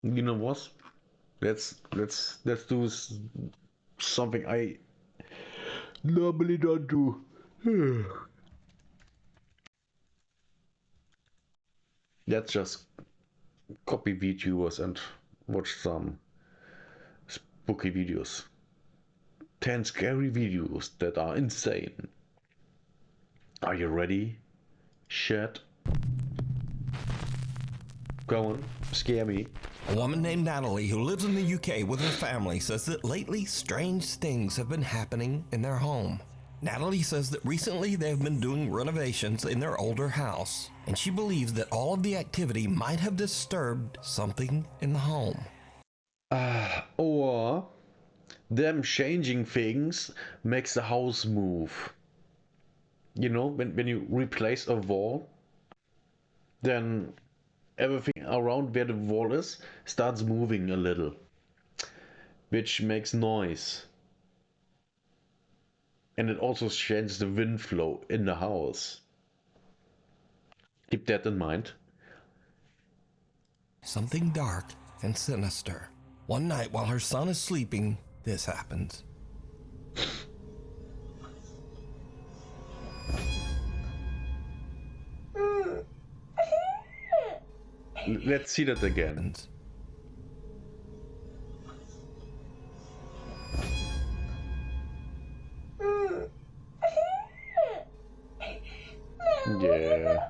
You know what? Let's do something I normally don't do. Let's just copy VTubers and watch some spooky videos. 10 scary videos that are insane. Are you ready? Shit. Go on, scare me. A woman named Natalie who lives in the UK with her family says that lately strange things have been happening in their home. Natalie says that recently they have been doing renovations in their older house, and she believes that all of the activity might have disturbed something in the home. Or them changing things makes the house move. You know, when you replace a wall, then everything around where the wall is starts moving a little, which makes noise. And it also changes the wind flow in the house. Keep that in mind. Something dark and sinister. One night while her son is sleeping, this happens. Let's see that again. Yeah.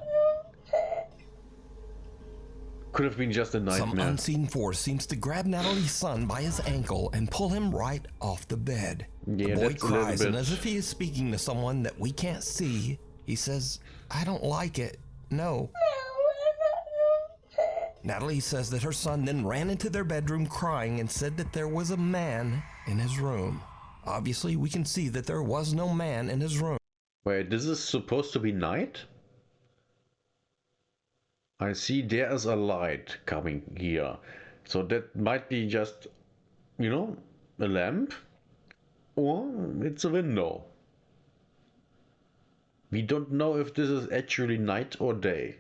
Could have been just a nightmare. Some unseen force seems to grab Natalie's son by his ankle and pull him right off the bed. Yeah, the boy that's a cries, little and bit... as if he is speaking to someone that we can't see, he says, "I don't like it. No." Natalie says that her son then ran into their bedroom crying and said that there was a man in his room. Obviously, we can see that there was no man in his room. Wait, this is supposed to be night? I see there is a light coming here. So that might be just, you know, a lamp? Or it's a window. We don't know if this is actually night or day.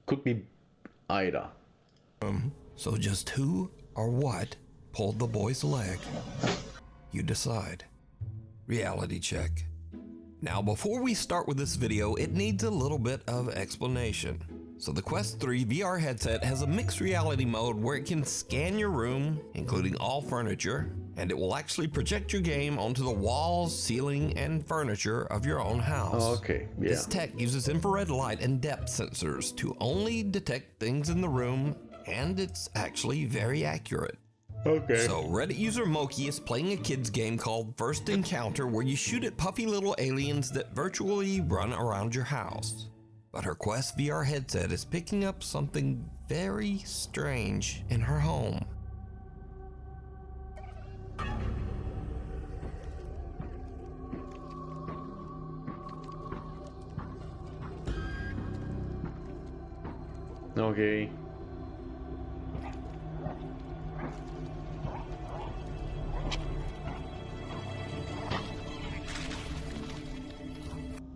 Could be either. So just who or what pulled the boy's leg? You decide. Reality check. Now, before we start with this video, it needs a little bit of explanation. So the Quest 3 VR headset has a mixed reality mode where it can scan your room, including all furniture, and it will actually project your game onto the walls, ceiling, and furniture of your own house. Oh, okay, yeah. This tech uses infrared light and depth sensors to only detect things in the room, and it's actually very accurate. Okay. So Reddit user Moki is playing a kid's game called First Encounter where you shoot at puffy little aliens that virtually run around your house. But her Quest VR headset is picking up something very strange in her home. Okay.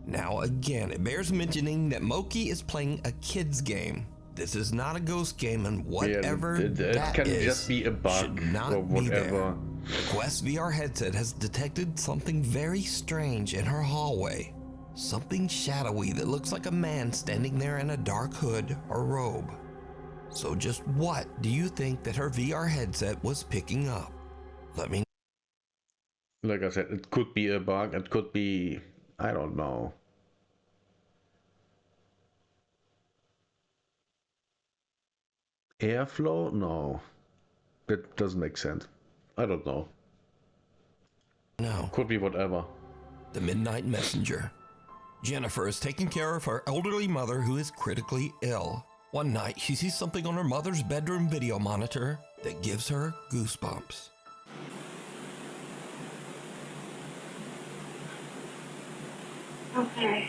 Now again, it bears mentioning that Moki is playing a kid's game. This is not a ghost game, and whatever it that can is, just be a bug should not or be there. whatever. The Quest VR headset has detected something very strange in her hallway. Something shadowy that looks like a man standing there in a dark hood or robe. So just what do you think that her VR headset was picking up? Let me know. Like I said, it could be a bug, it could be... I don't know. Airflow? No. That doesn't make sense. I don't know. No. Could be whatever. The Midnight Messenger. Jennifer is taking care of her elderly mother who is critically ill. One night, she sees something on her mother's bedroom video monitor that gives her goosebumps. Okay.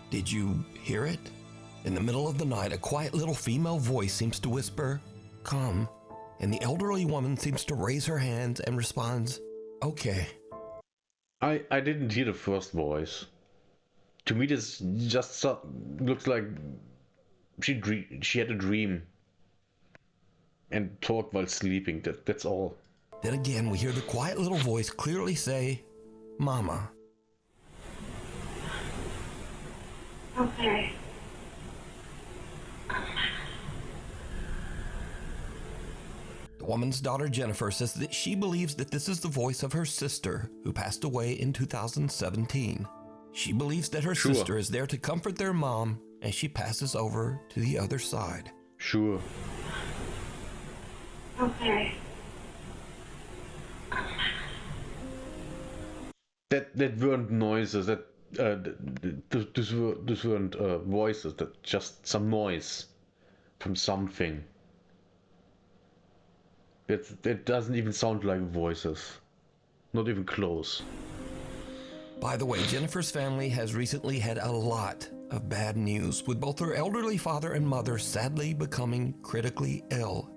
Did you hear it? In the middle of the night, a quiet little female voice seems to whisper, "Come," and the elderly woman seems to raise her hands and responds, "Okay." I didn't hear the first voice. To me, this just looks like she had a dream and talked while sleeping. That's all. Then again, we hear the quiet little voice clearly say, Mama. Okay. The woman's daughter Jennifer says that she believes that this is the voice of her sister who passed away in 2017. She believes that her sister is there to comfort their mom as she passes over to the other side. Sure. Okay. That weren't noises. Those weren't voices. That just some noise from something. It doesn't even sound like voices. Not even close. By the way, Jennifer's family has recently had a lot of bad news, with both her elderly father and mother sadly becoming critically ill.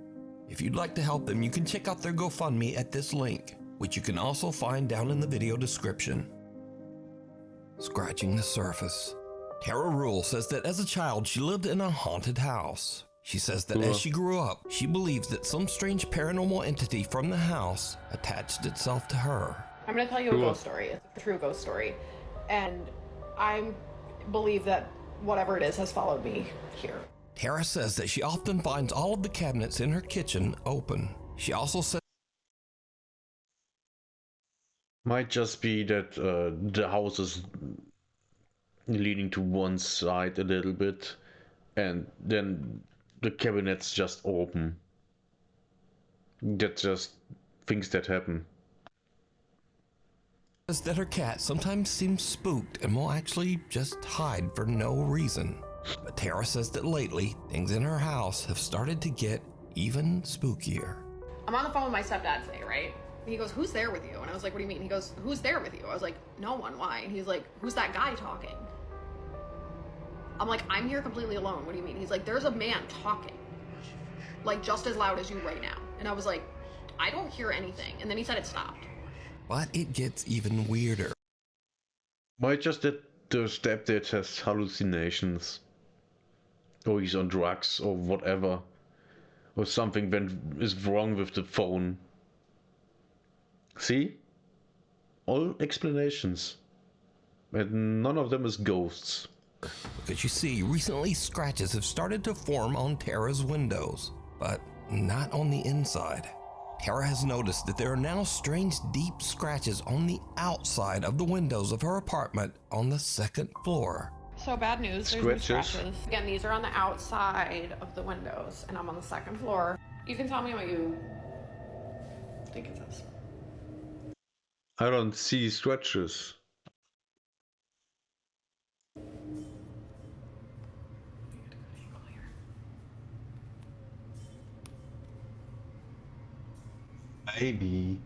If you'd like to help them, you can check out their GoFundMe at this link, which you can also find down in the video description. Scratching the surface. Tara Rule says that as a child, she lived in a haunted house. She says that as she grew up, she believes that some strange paranormal entity from the house attached itself to her. I'm going to tell you a ghost story. It's a true ghost story. And I believe that whatever it is has followed me here. Tara says that she often finds all of the cabinets in her kitchen open. She also says Might just be that the house is leaning to one side a little bit, and then the cabinets just open. That's just things that happen. that her cat sometimes seems spooked and will actually just hide for no reason. But Tara says that lately, things in her house have started to get even spookier. I'm on the phone with my stepdad today, right? And he goes, "Who's there with you?" And I was like, "What do you mean?" He goes, "Who's there with you?" I was like, "No one, why?" And he's like, "Who's that guy talking?" I'm like, "I'm here completely alone. What do you mean?" He's like, "There's a man talking, like just as loud as you right now." And I was like, "I don't hear anything." And then he said it stopped. But it gets even weirder. Might just that the stepdad has hallucinations. Or he's on drugs or whatever. Or something is wrong with the phone. See? All explanations. And none of them is ghosts. Because you see, recently scratches have started to form on Tara's windows, but not on the inside. Tara has noticed that there are now strange deep scratches on the outside of the windows of her apartment on the second floor. So bad news, there's no scratches. Again, these are on the outside of the windows, and I'm on the second floor. You can tell me what you think it says. I don't see scratches. Maybe.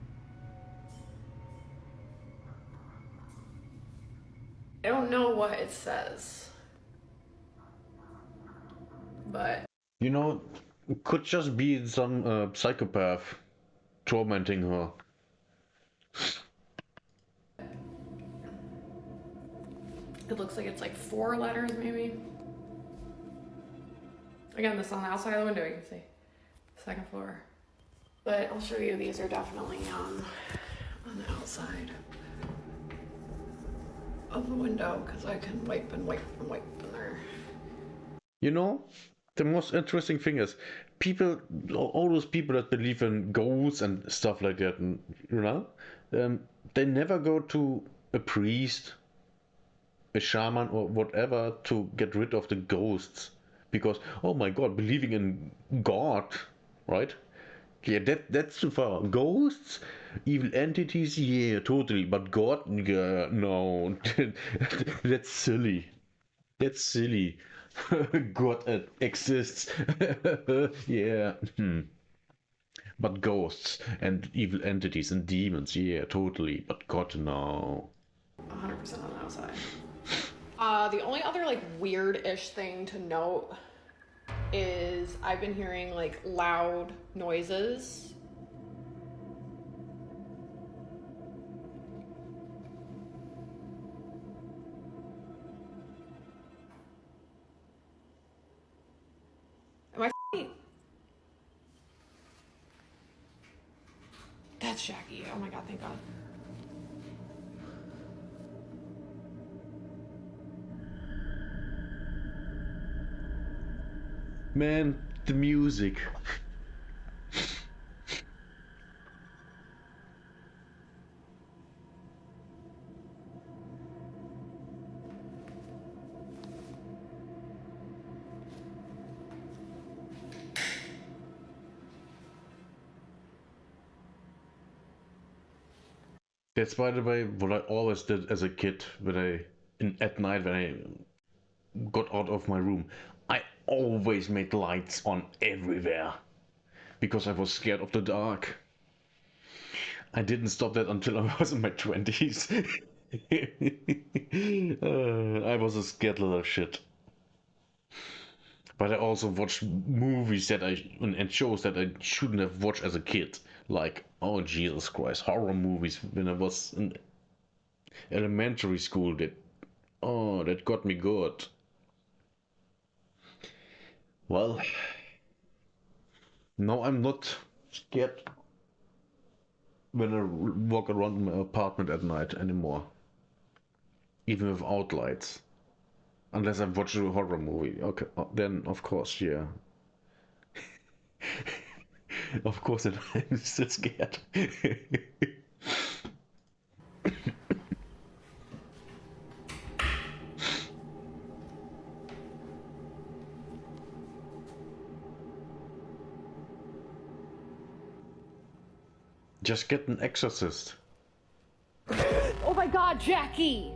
I don't know what it says, but You know, it could just be some psychopath tormenting her. it looks like it's like 4 letters maybe. Again, this is on the outside of the window, you can see. Second floor. But I'll show you, these are definitely on the outside of the window, because I can wipe and wipe and wipe in there. You know, the most interesting thing is people, all those people that believe in ghosts and stuff like that, and, you know, they never go to a priest, a shaman, or whatever to get rid of the ghosts. Because, oh my god, believing in God, right? Yeah, that's too far. Ghosts, evil entities, yeah, totally. But God, yeah, no, that's silly. That's silly. God exists. Yeah. But ghosts and evil entities and demons, yeah, totally. But God, no. 100% on the outside. The only other like weird-ish thing to note is I've been hearing like loud noises. it's Jackie. Oh my god, thank god. Man, the music. That's, by the way, what I always did as a kid at night when I got out of my room. I always made lights on everywhere because I was scared of the dark. I didn't stop that until I was in my 20s. I was a scared little shit. But I also watched movies and shows that I shouldn't have watched as a kid. Like, oh Jesus Christ, horror movies when I was in elementary school that got me good. Well, no, I'm not scared when I walk around my apartment at night anymore. Even without lights. Unless I watch a horror movie. Okay, then of course, yeah. Of course, I'm still scared. Just get an exorcist. Oh my god, Jackie!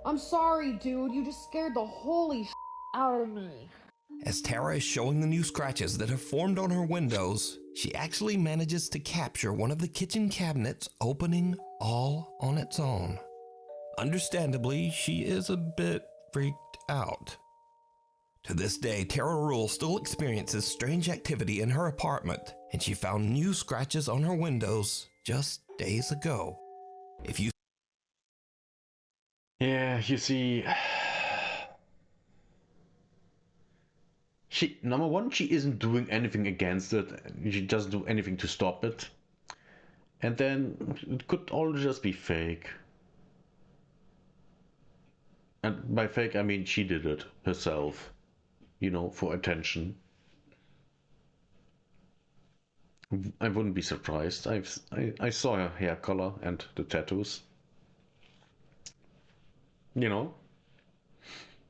I'm sorry, dude. You just scared the holy out of me. As Tara is showing the new scratches that have formed on her windows, she actually manages to capture one of the kitchen cabinets opening all on its own. Understandably, she is a bit freaked out. To this day, Tara Rule still experiences strange activity in her apartment, and she found new scratches on her windows just days ago. If you Yeah, you see, number one, she isn't doing anything against it. She doesn't do anything to stop it. And then it could all just be fake. And by fake, I mean she did it herself, for attention. I wouldn't be surprised. I saw her hair color and the tattoos. You know,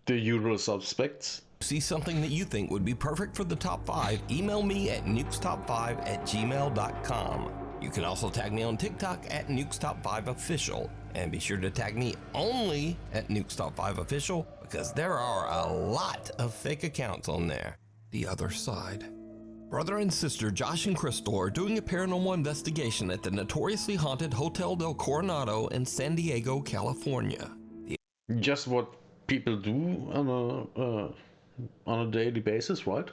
the usual suspects. see something that you think would be perfect for the top 5, email me at nukestop5@gmail.com. You can also tag me on TikTok at nukestop5official, and be sure to tag me only at nukestop5official because there are a lot of fake accounts on there. The other side. Brother and sister Josh and Crystal are doing a paranormal investigation at the notoriously haunted Hotel del Coronado in San Diego, California. Just what people do on a daily basis, right?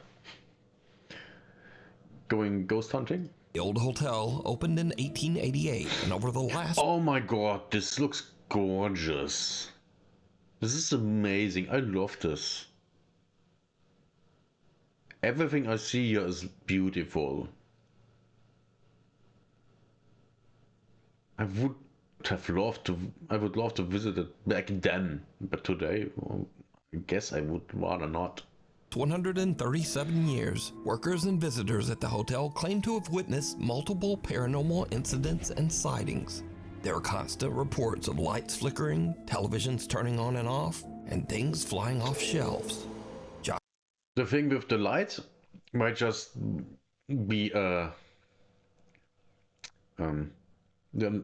Going ghost hunting. The old hotel opened in 1888, and over the last... Oh my god, this looks gorgeous. This is amazing. I love this. Everything I see here is beautiful. I would love to visit it back then, but today, well, I guess I would rather not. 137 years, workers and visitors at the hotel claim to have witnessed multiple paranormal incidents and sightings. There are constant reports of lights flickering, televisions turning on and off, and things flying off shelves. The thing with the lights might just be the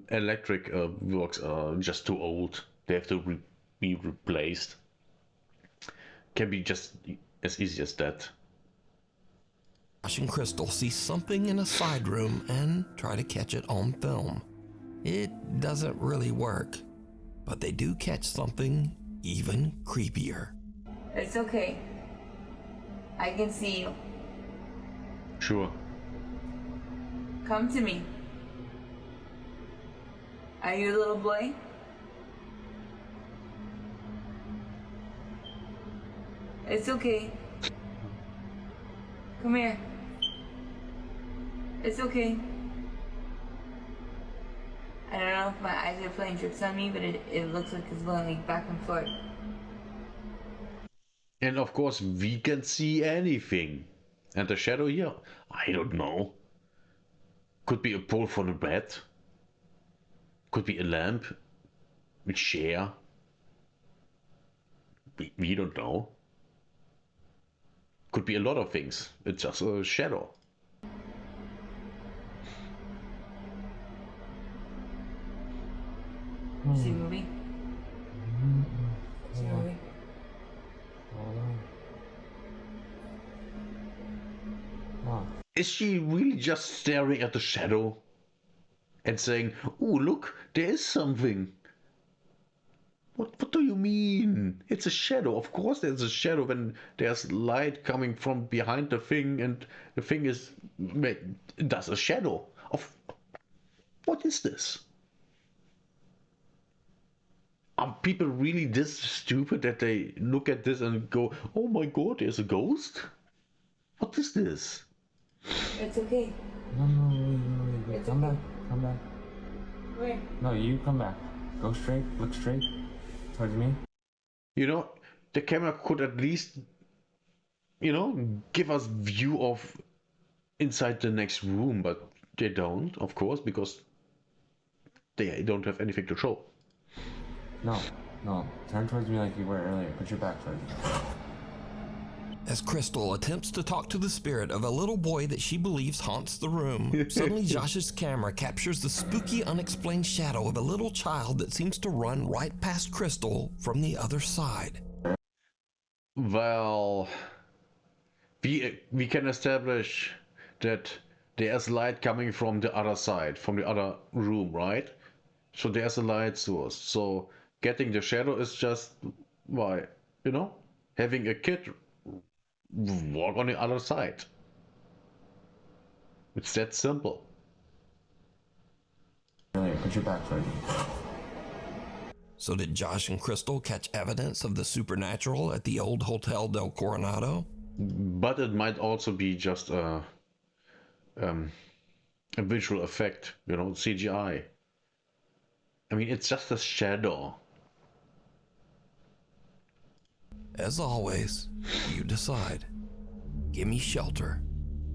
electric works are just too old. They have to be replaced. Can be just as easy as that. Josh and Crystal see something in a side room and try to catch it on film. It doesn't really work, but they do catch something even creepier. It's okay. I can see you. Sure. Come to me. Are you a little boy? It's okay. Come here. It's okay. know if my eyes are playing tricks on me, but it looks like it's going like back and forth. And of course, we can see anything. And the shadow here, I don't know. Could be a pole for the bed. Could be a lamp. A chair. We don't know. Could be a lot of things. It's just a shadow. See a movie? See a movie? Is she really just staring at the shadow and saying, "Oh, look, there is something"? What do you mean? It's a shadow. Of course there's a shadow when there's light coming from behind the thing and the thing is... That's a shadow. What is this? Are people really this stupid that they look at this and go, "Oh my god, there's a ghost"? What is this? It's okay. No, wait. It's Come okay. back. Come back. Where? No, you come back. Go straight. Look straight. Towards me. You know, the camera could at least, give us view of inside the next room, but they don't, of course, because they don't have anything to show. No. Turn towards me like you were earlier. Put your back towards me. As Crystal attempts to talk to the spirit of a little boy that she believes haunts the room, suddenly Josh's camera captures the spooky, unexplained shadow of a little child that seems to run right past Crystal from the other side. Well, we can establish that there's light coming from the other side, from the other room, right? So there's a light source. So getting the shadow is just having a kid walk on the other side. It's that simple. Earlier. Put your back towards me. So did Josh and Crystal catch evidence of the supernatural at the old Hotel del Coronado? But it might also be just a visual effect, CGI. I mean, it's just a shadow. As always, you decide. Gimme shelter.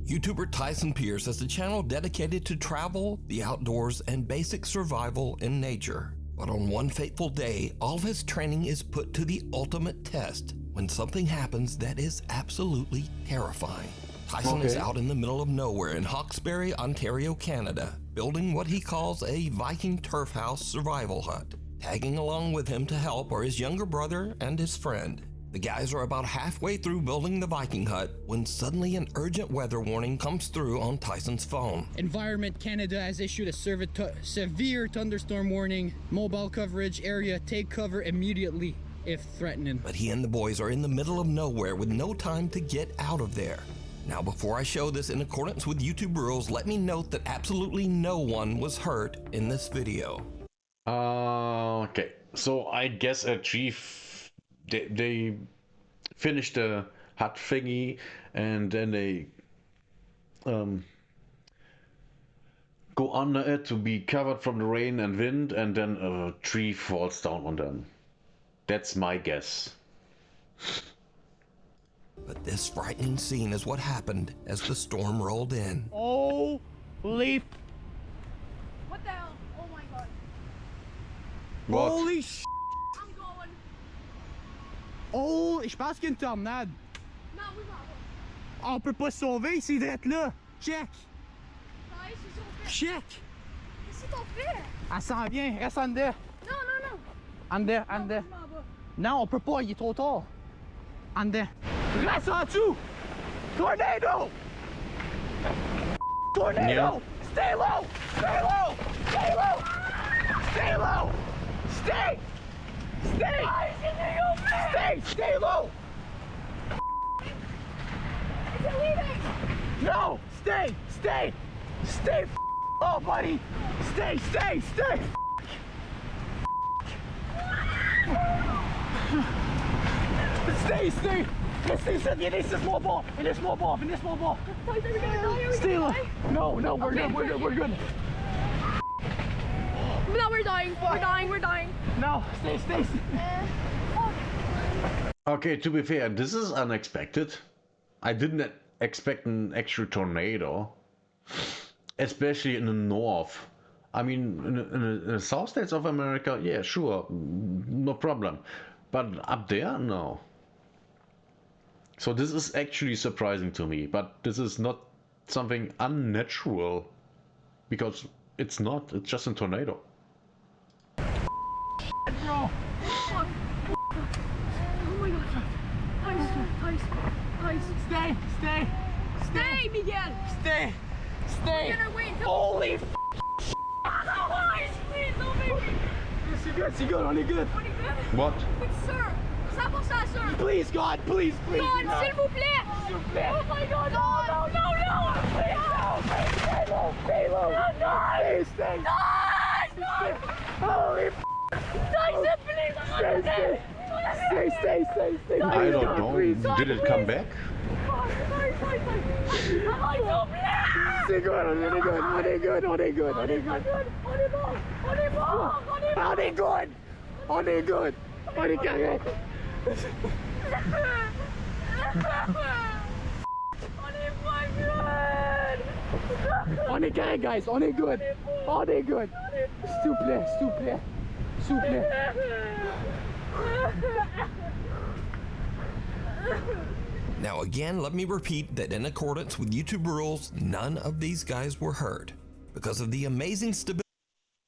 YouTuber Tyson Pierce has a channel dedicated to travel, the outdoors, and basic survival in nature. But on one fateful day, all of his training is put to the ultimate test when something happens that is absolutely terrifying. Tyson is out in the middle of nowhere in Hawkesbury, Ontario, Canada, building what he calls a Viking turf house survival hut. Tagging along with him to help are his younger brother and his friend. The guys are about halfway through building the Viking hut when suddenly an urgent weather warning comes through on Tyson's phone. Environment Canada has issued a severe thunderstorm warning. Mobile coverage area, take cover immediately if threatening. But he and the boys are in the middle of nowhere with no time to get out of there. Now, before I show this in accordance with YouTube rules, let me note that absolutely no one was hurt in this video. Okay, so I guess a chief... They finished the hut thingy and then they go under it to be covered from the rain and wind, and then a tree falls down on them. That's my guess. But this frightening scene is what happened as the storm rolled in. Oh, leaf. What the hell? Oh my god. What? Holy sh**. I'm going. Oh, je pense qu'il y a une tornade. Non, oui, pardon. On peut pas se sauver, c'est d'être là. Check. Ouais, c'est son fait. Check. Qu'est-ce qu'on fait? Elle s'en vient, reste en dedans. Non. En dedans, en Non, dedans. je m'en vais. Non, on peut pas, il est trop tard. En dedans. Reste en dessous. Tornado. Tornado. Yeah. Stay low. Stay low. Stay low. Stay low. Stay. Stay. Stay low. Is it leaving? No. Stay. Oh, buddy. Stay. Stay. Listen, laisse-moi voir. Laisse-moi voir. Stay low. No, we're good. No, we're done. dying. We're dying. We're dying. No, stay. Okay, to be fair, this is unexpected. I didn't expect an actual tornado, especially in the north. I mean, in the south states of America, yeah, sure, no problem. But up there, no. So this is actually surprising to me, but this is not something unnatural, because it's not, it's just a tornado. Bro. Oh my God. Tice. Stay, Miguel. Stay. We're gonna wait until. Holy f***. Please, don't make me. C'est good, on est good. What are you good? What? Sir, ça pour ça, sir. Please, God, please. God, s'il vous plaît. S'il vous plaît. Oh my God, no. Stay low. Stay. No. Holy f***. Tyson, please. Stay. I don't know. Did it come back? C'est good, on est good. On est good. On est carré. On est carré, guys. On est good. S'il vous plaît. Now again, let me repeat that in accordance with YouTube rules, none of these guys were hurt. Because of the amazing stability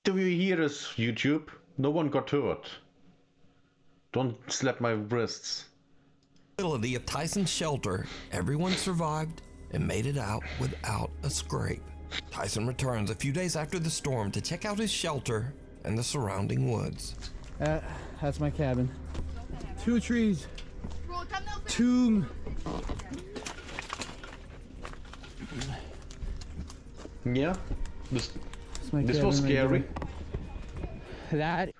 Do you hear this, YouTube? No one got hurt. Don't slap my wrists. of Tyson's shelter, everyone survived and made it out without a scrape. Tyson returns a few days after the storm to check out his shelter and the surrounding woods. That's my cabin. 2 trees. 2. Yeah, this My was cabin right scary. there. That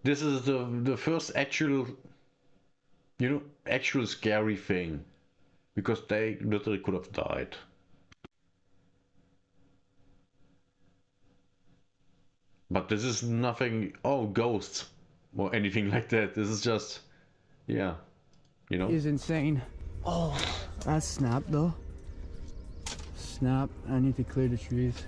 This is the first actual, actual scary thing, because they literally could have died. But this is nothing, ghosts or anything like that. This is just, is insane. Oh, that's snap though. Snap. I need to clear the trees.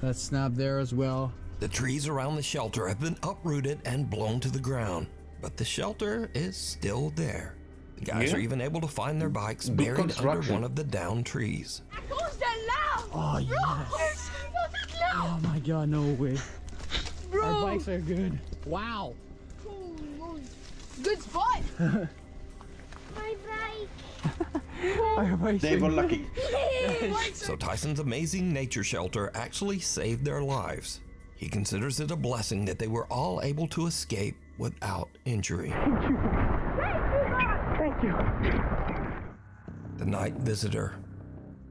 That's snap there as well. The trees around the shelter have been uprooted and blown to the ground, but the shelter is still there. The guys Yeah. are even able to find their bikes Good buried under construction. one of the downed trees. Oh yes. Oh my God, no way. Our bikes are good. Wow. Good spot. Our bikes they are were good. lucky. So Tyson's amazing nature shelter actually saved their lives. He considers it a blessing that they were all able to escape without injury. Thank you. The night visitor.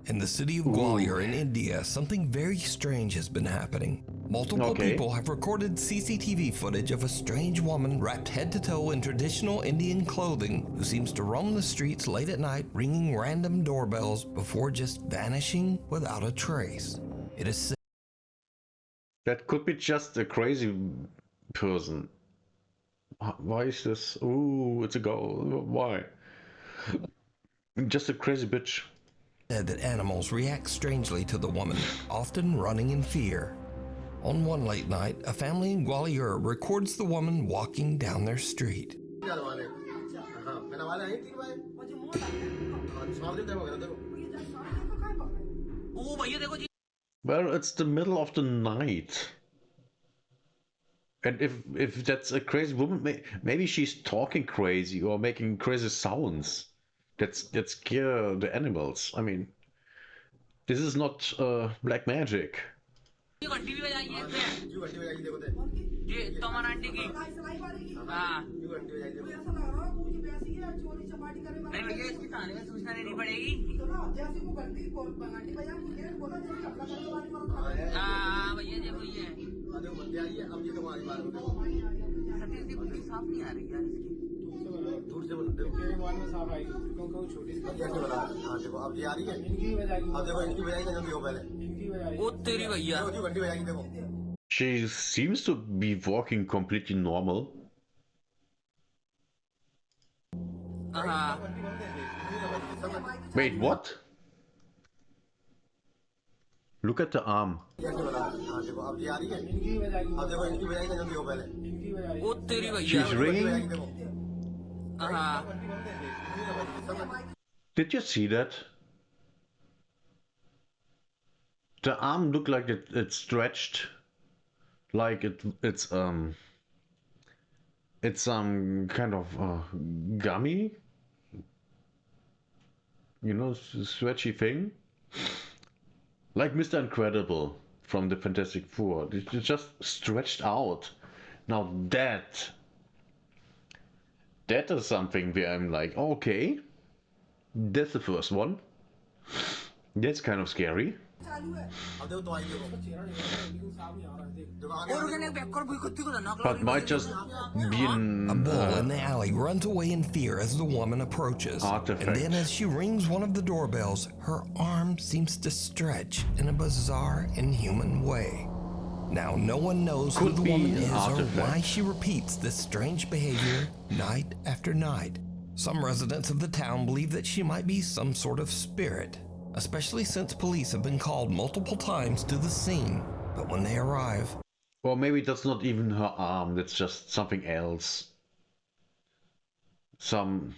In the city of Gwalior in India, something very strange has been happening. Multiple people have recorded CCTV footage of a strange woman wrapped head to toe in traditional Indian clothing who seems to roam the streets late at night, ringing random doorbells before just vanishing without a trace. It is said That could be just a crazy person. Why is this? Ooh, it's a girl. Why? Just a crazy bitch. that animals react strangely to the woman, often running in fear. On one late night, a family in Gwalior records the woman walking down their street. Well, it's the middle of the night. And if that's a crazy woman, maybe she's talking crazy or making crazy sounds that scare the animals. I mean, this is not black magic. She seems to be walking completely normal. Wait, what? Look at the arm. She's ringing. Did you see that? The arm looked like it's stretched, like it's some kind of gummy, you know, stretchy thing, like Mr. Incredible from the Fantastic Four. It's just stretched out. Now that is something where I'm like, okay, that's the first one. That's kind of scary. But might just be A bull in the alley runs away in fear as the woman approaches. Artifact. And then as she rings one of the doorbells, her arm seems to stretch in a bizarre, inhuman way. Now, no one knows who Could the be woman an is or artifact. why she repeats this strange behavior night after night. Some residents of the town believe that she might be some sort of spirit, especially since police have been called multiple times to the scene. But when they arrive, Or maybe that's not even her arm, that's just something else. Some,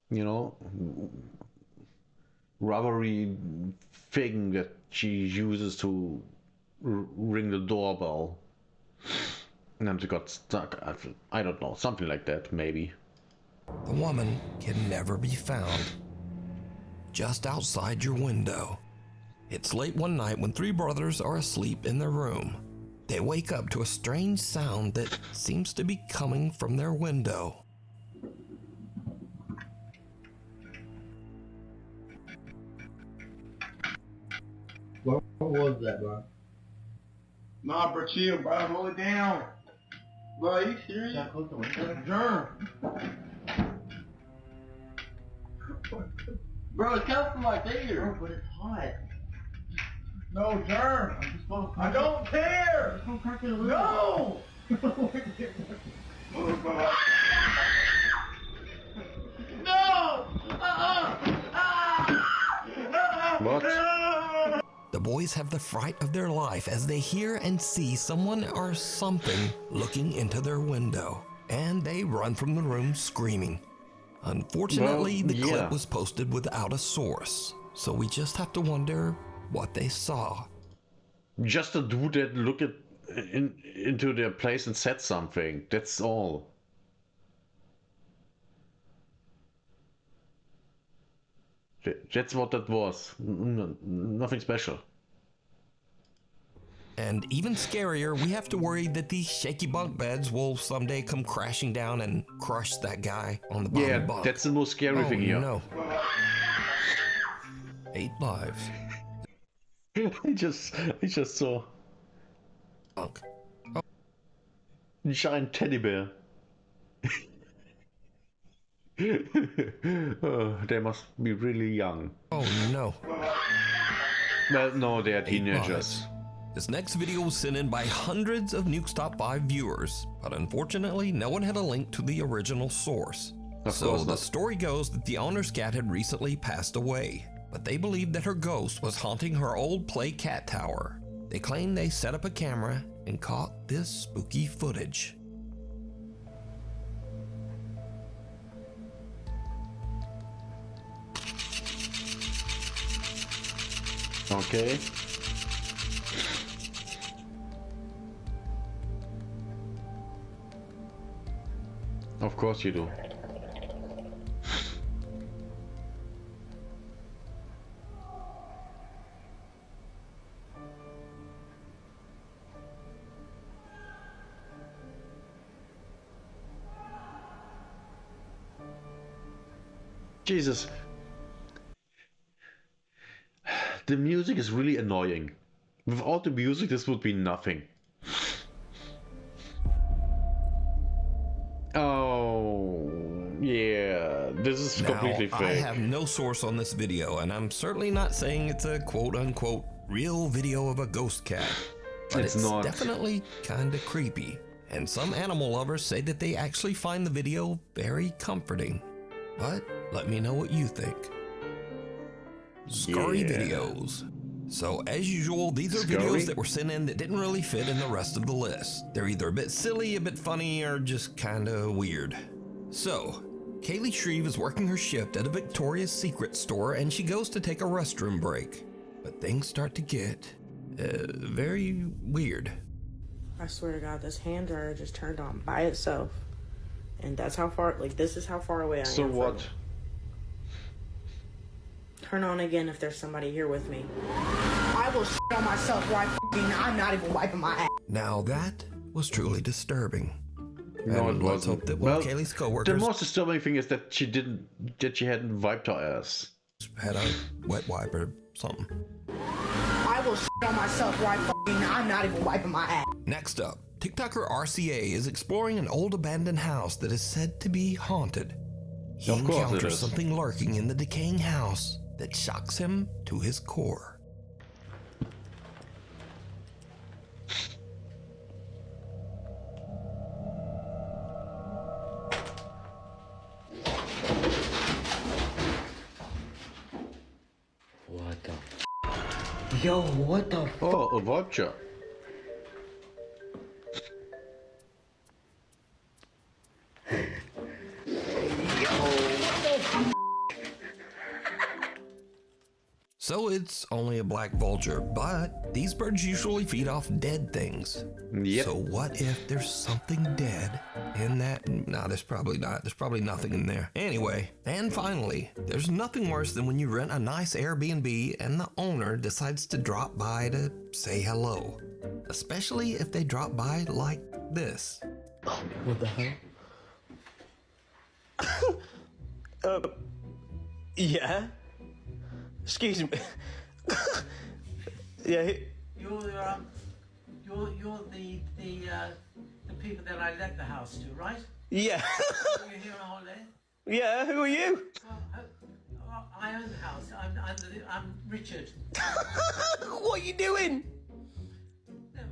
you know, rubbery thing that she uses to ring the doorbell. And then she got stuck. I don't know, something like that, maybe. the woman can never be found. Just outside your window. It's late one night when three brothers are asleep in their room. They wake up to a strange sound that seems to be coming from their window. What was that, bro? Nah, bro, chill, bro. Hold it down. Bro, are you serious? Shut close the window. That's a germ. Bro, it's coming from right there. Bro, but it's hot. No germ. I'm just gonna I don't care. Just gonna crack it a little. No. No. What? The boys have the fright of their life as they hear and see someone or something looking into their window, and they run from the room screaming. Unfortunately, Well, the yeah. clip was posted without a source, so we just have to wonder what they saw. Just a dude that looked into their place and said something. That's all. That's what that was. Nothing special. And even scarier, we have to worry that these shaky bunk beds will someday come crashing down and crush that guy on the bottom Yeah, bunk. that's the most scary thing here. No. 8 lives. I just saw Bunk. a giant teddy bear. Oh, they must be really young. Oh no. Well, no, they are 8 teenagers. lives. This next video was sent in by hundreds of Nuke's Top 5 viewers, but unfortunately no one had a link to the original source. Of So course the not. story goes that the owner's cat had recently passed away, but they believed that her ghost was haunting her old play cat tower. They claim they set up a camera and caught this spooky footage. Okay. Of course you do. Jesus. The music is really annoying. Without the music, this would be nothing. Oh, yeah. This is completely Now, fake. I have no source on this video, and I'm certainly not saying it's a quote-unquote real video of a ghost cat. but It's it's not. definitely kinda creepy. And some animal lovers say that they actually find the video very comforting. But let me know what you think. Scurry videos. So as usual, these are Scurry? videos that were sent in that didn't really fit in the rest of the list. They're either a bit silly, a bit funny, or just kinda weird. So, Kaylee Shreve is working her shift at a Victoria's Secret store and she goes to take a restroom break. But things start to get very weird. I swear to God, this hand dryer just turned on by itself. And that's how far, like, this is how far away I am. So from what? it. Turn on again if there's somebody here with me. I will shit on myself while I'm not even wiping my ass. Now that was truly disturbing. No, And it let's wasn't. hope that one of Kaylee's The coworkers most disturbing thing is that she hadn't wiped her ass. had a wet wipe or something. I will shit on myself while I'm not even wiping my ass. Next up, TikToker RCA is exploring an old abandoned house that is said to be haunted. He Of course it encounters is. something lurking in the decaying house that shocks him to his core. What the Yo, what the Oh, a vulture. So it's only a black vulture, but these birds usually feed off dead things. Yep. So what if there's something dead in that? No, there's probably not. There's probably nothing in there. Anyway, and finally, there's nothing worse than when you rent a nice Airbnb and the owner decides to drop by to say hello. Especially if they drop by like this. What the hell? Yeah. Excuse me. Yeah. You're the people that I let the house to, right? Yeah. You're here on holiday. Yeah. Who are you? Well, I own the house. I'm Richard. What are you doing? No,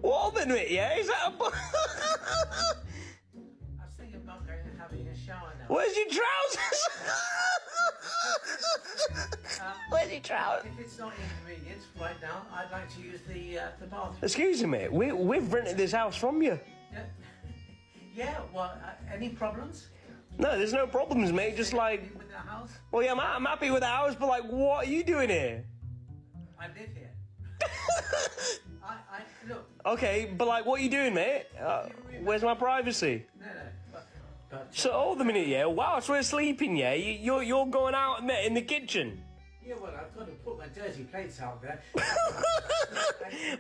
What a minute, yeah? Is that a... I was thinking about going and having a shower now. Where's your trousers? Where's your trousers? If it's not inconvenient right now, I'd like to use the bathroom. Excuse me, we've rented this house from you. Yeah. Yeah. Well, any problems No, there's no problems, mate. Just like, with the house? well, yeah, I'm happy with the house, but like, what are you doing here? I live here. I look. Okay, but like, what are you doing, mate? Where's my privacy? No. But So, hold a minute, yeah. Whilst we're sleeping, yeah, you're going out in the kitchen. yeah, well, I've got to put my dirty plates out there.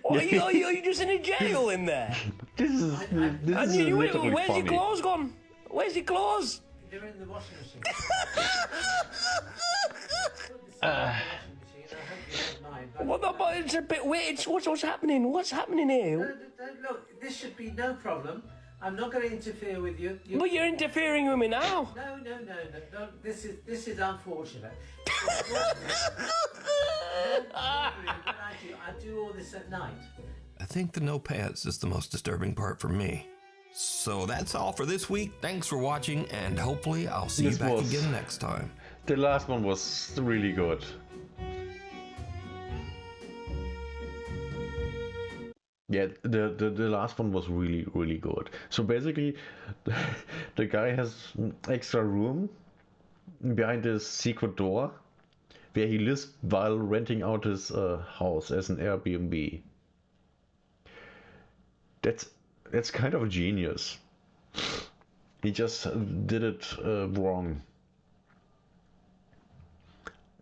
What, are you just in a jail in there? This is And literally where's funny. your clothes gone? Where's your clothes? They're in the washing machine. Put this in the washing machine. I hope you don't mind. But What the? But it's a bit weird. What's happening? What's happening here? Look, this should be no problem. I'm not going to interfere with you. But you're interfering with me now. No. This is unfortunate. I do all this at night. I think the no pants is the most disturbing part for me. So that's all for this week. Thanks for watching, and hopefully I'll see you This back was- again next time. The last one was really good. Yeah, the last one was really good. So basically, the guy has an extra room behind his secret door where he lives while renting out his house as an Airbnb. That's kind of genius. He just did it wrong.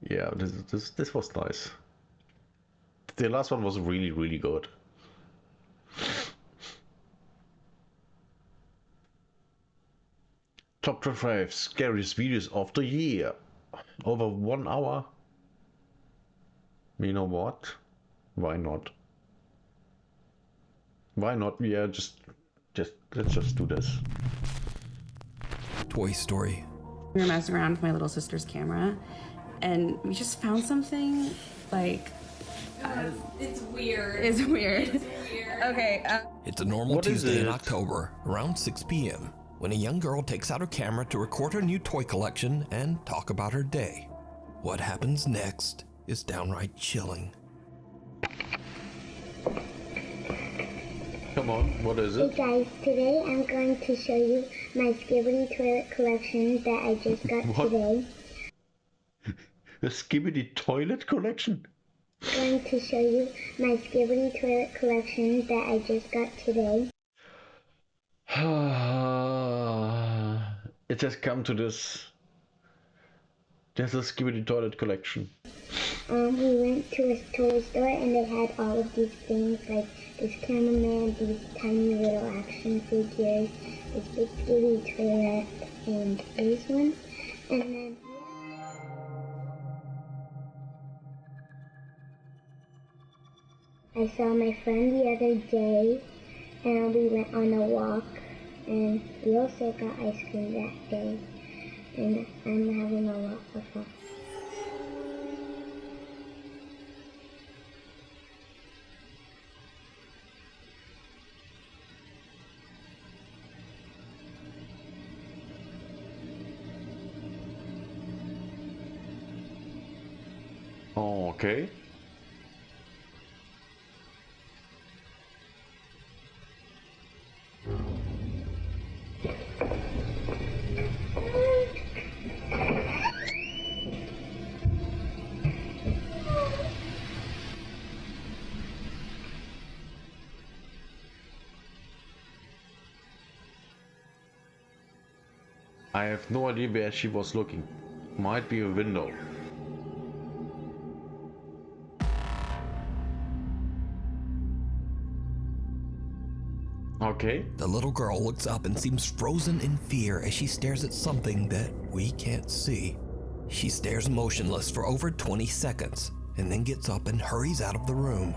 Yeah, this was nice. The last one was really good. Top 5 scariest videos of the year. Over 1 hour. You know what? Why not? Why not? Yeah, let's just do this. Toy Story. We were messing around with my little sister's camera, and we just found something like. It's weird. It's weird. It's weird. Okay. It's a normal What is Tuesday in it? October, around 6 p.m., when a young girl takes out her camera to record her new toy collection and talk about her day. What happens next is downright chilling. Come on, what is Hey it? guys, today I'm going to show you my Skibbity toilet collection that I just got What? today. The Skibbity toilet collection? I'm going to show you my Skibbity toilet collection that I just got today. It has come to this. There's a Skibbity toilet collection. We went to a toy store and they had all of these things like this cameraman, these tiny little action figures, this big Skibbity toilet, and these ones. And then I saw my friend the other day and we went on a walk and we also got ice cream that day. And I'm having a lot of fun. Oh, okay. I have no idea where she was looking. Might be a window. Okay. The little girl looks up and seems frozen in fear as she stares at something that we can't see. She stares motionless for over 20 seconds and then gets up and hurries out of the room.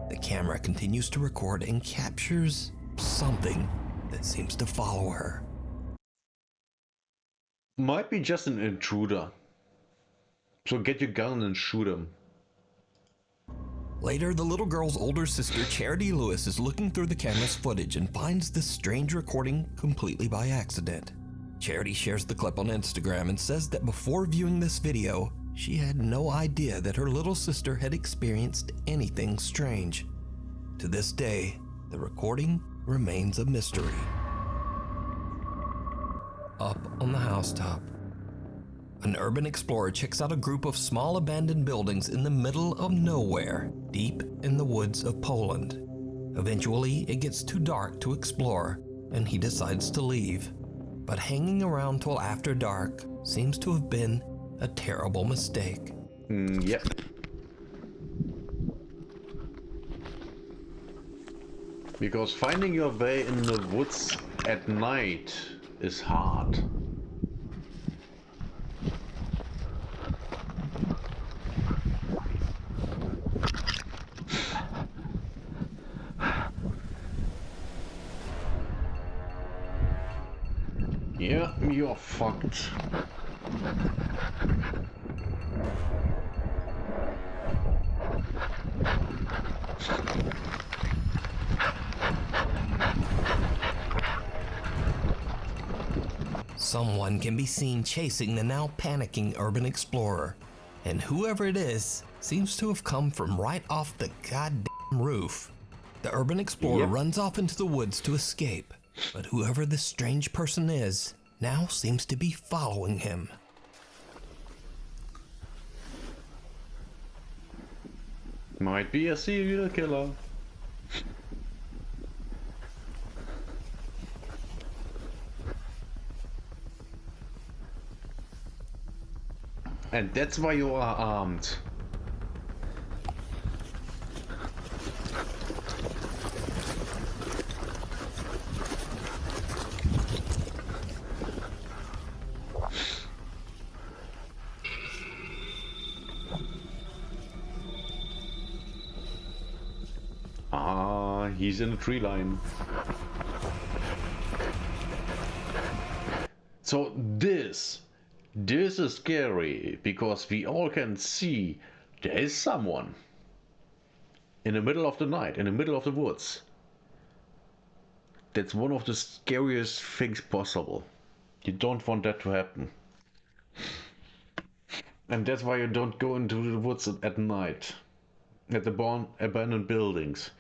The camera continues to record and captures something that seems to follow her. Might be just an intruder. So get your gun and shoot him. Later, the little girl's older sister, Charity Lewis, is looking through the camera's footage and finds this strange recording completely by accident. Charity shares the clip on Instagram and says that before viewing this video, she had no idea that her little sister had experienced anything strange. To this day, the recording remains a mystery. Up on the housetop, an urban explorer checks out a group of small abandoned buildings in the middle of nowhere, deep in the woods of Poland. Eventually, it gets too dark to explore, and he decides to leave. But hanging around till after dark seems to have been a terrible mistake. Yep. Because finding your way in the woods at night is hard. Yeah, you're fucked. Someone can be seen chasing the now panicking urban explorer, and whoever it is seems to have come from right off the goddamn roof. The urban explorer runs off into the woods to escape, but whoever this strange person is now seems to be following him. Might be a serial killer. And that's why you are armed. Ah, he's in the tree line. So this is scary because we all can see there is someone in the middle of the night, in the middle of the woods, That's one of the scariest things possible. You don't want that to happen. And that's why you don't go into the woods at night. At the abandoned buildings.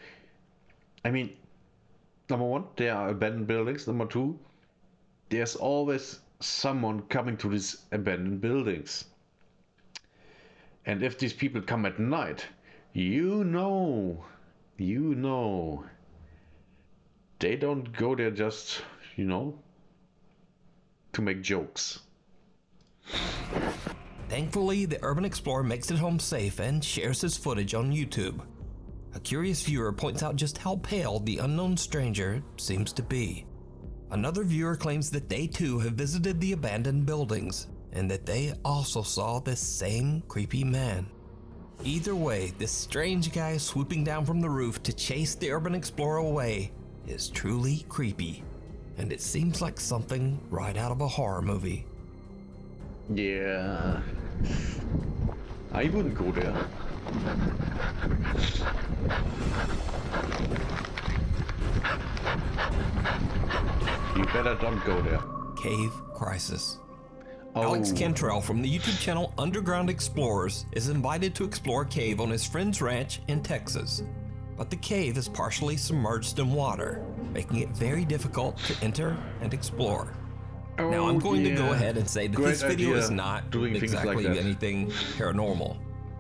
I mean, number one, there are abandoned buildings. Number two, there's always someone coming to these abandoned buildings. And if these people come at night, you know, they don't go there just, to make jokes. Thankfully, the urban explorer makes it home safe and shares his footage on YouTube. A curious viewer points out just how pale the unknown stranger seems to be. Another viewer claims that they too have visited the abandoned buildings and that they also saw this same creepy man. Either way, this strange guy swooping down from the roof to chase the urban explorer away is truly creepy, and it seems like something right out of a horror movie. Yeah, I wouldn't go there. You better don't go there. Cave Crisis. Oh. Alex Cantrell from the YouTube channel Underground Explorers is invited to explore a cave on his friend's ranch in Texas. But the cave is partially submerged in water, making it very difficult to enter and explore. Now I'm going to go ahead and say that this video is not exactly anything paranormal,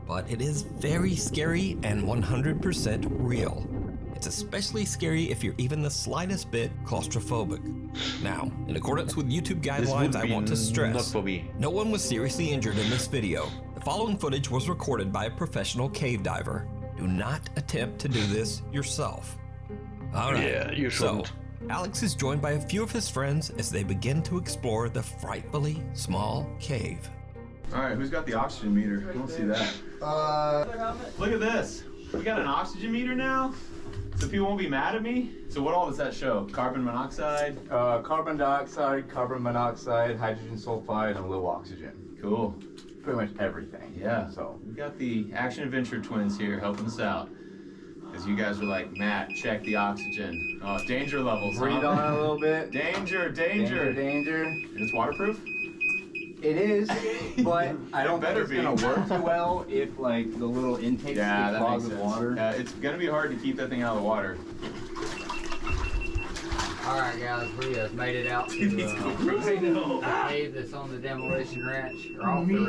but it is very scary and 100% real. It's especially scary if you're even the slightest bit claustrophobic. Now, in accordance with YouTube guidelines, I want to stress, no one was seriously injured in this video. The following footage was recorded by a professional cave diver. Do not attempt to do this yourself. Alright, yeah, you shouldn't. So, Alex is joined by a few of his friends as they begin to explore the frightfully small cave. Alright, who's got the oxygen meter? I don't see that. Look at this. We got an oxygen meter now? So people won't be mad at me? So what all does that show? Carbon monoxide? Carbon dioxide, carbon monoxide, hydrogen sulfide, and low oxygen. Cool. Pretty much everything. Yeah. So we got the Action Adventure twins here helping us out. Because you guys were like, Matt, check the oxygen. Oh, danger levels. Breathe on it a little bit. Danger. Danger. And it's waterproof? It is, but I don't think it's gonna work too well if like the little intakes get clogged with water. Yeah, it's gonna be hard to keep that thing out of the water. Alright guys, we have made it out to the cave that's on the demolition ranch.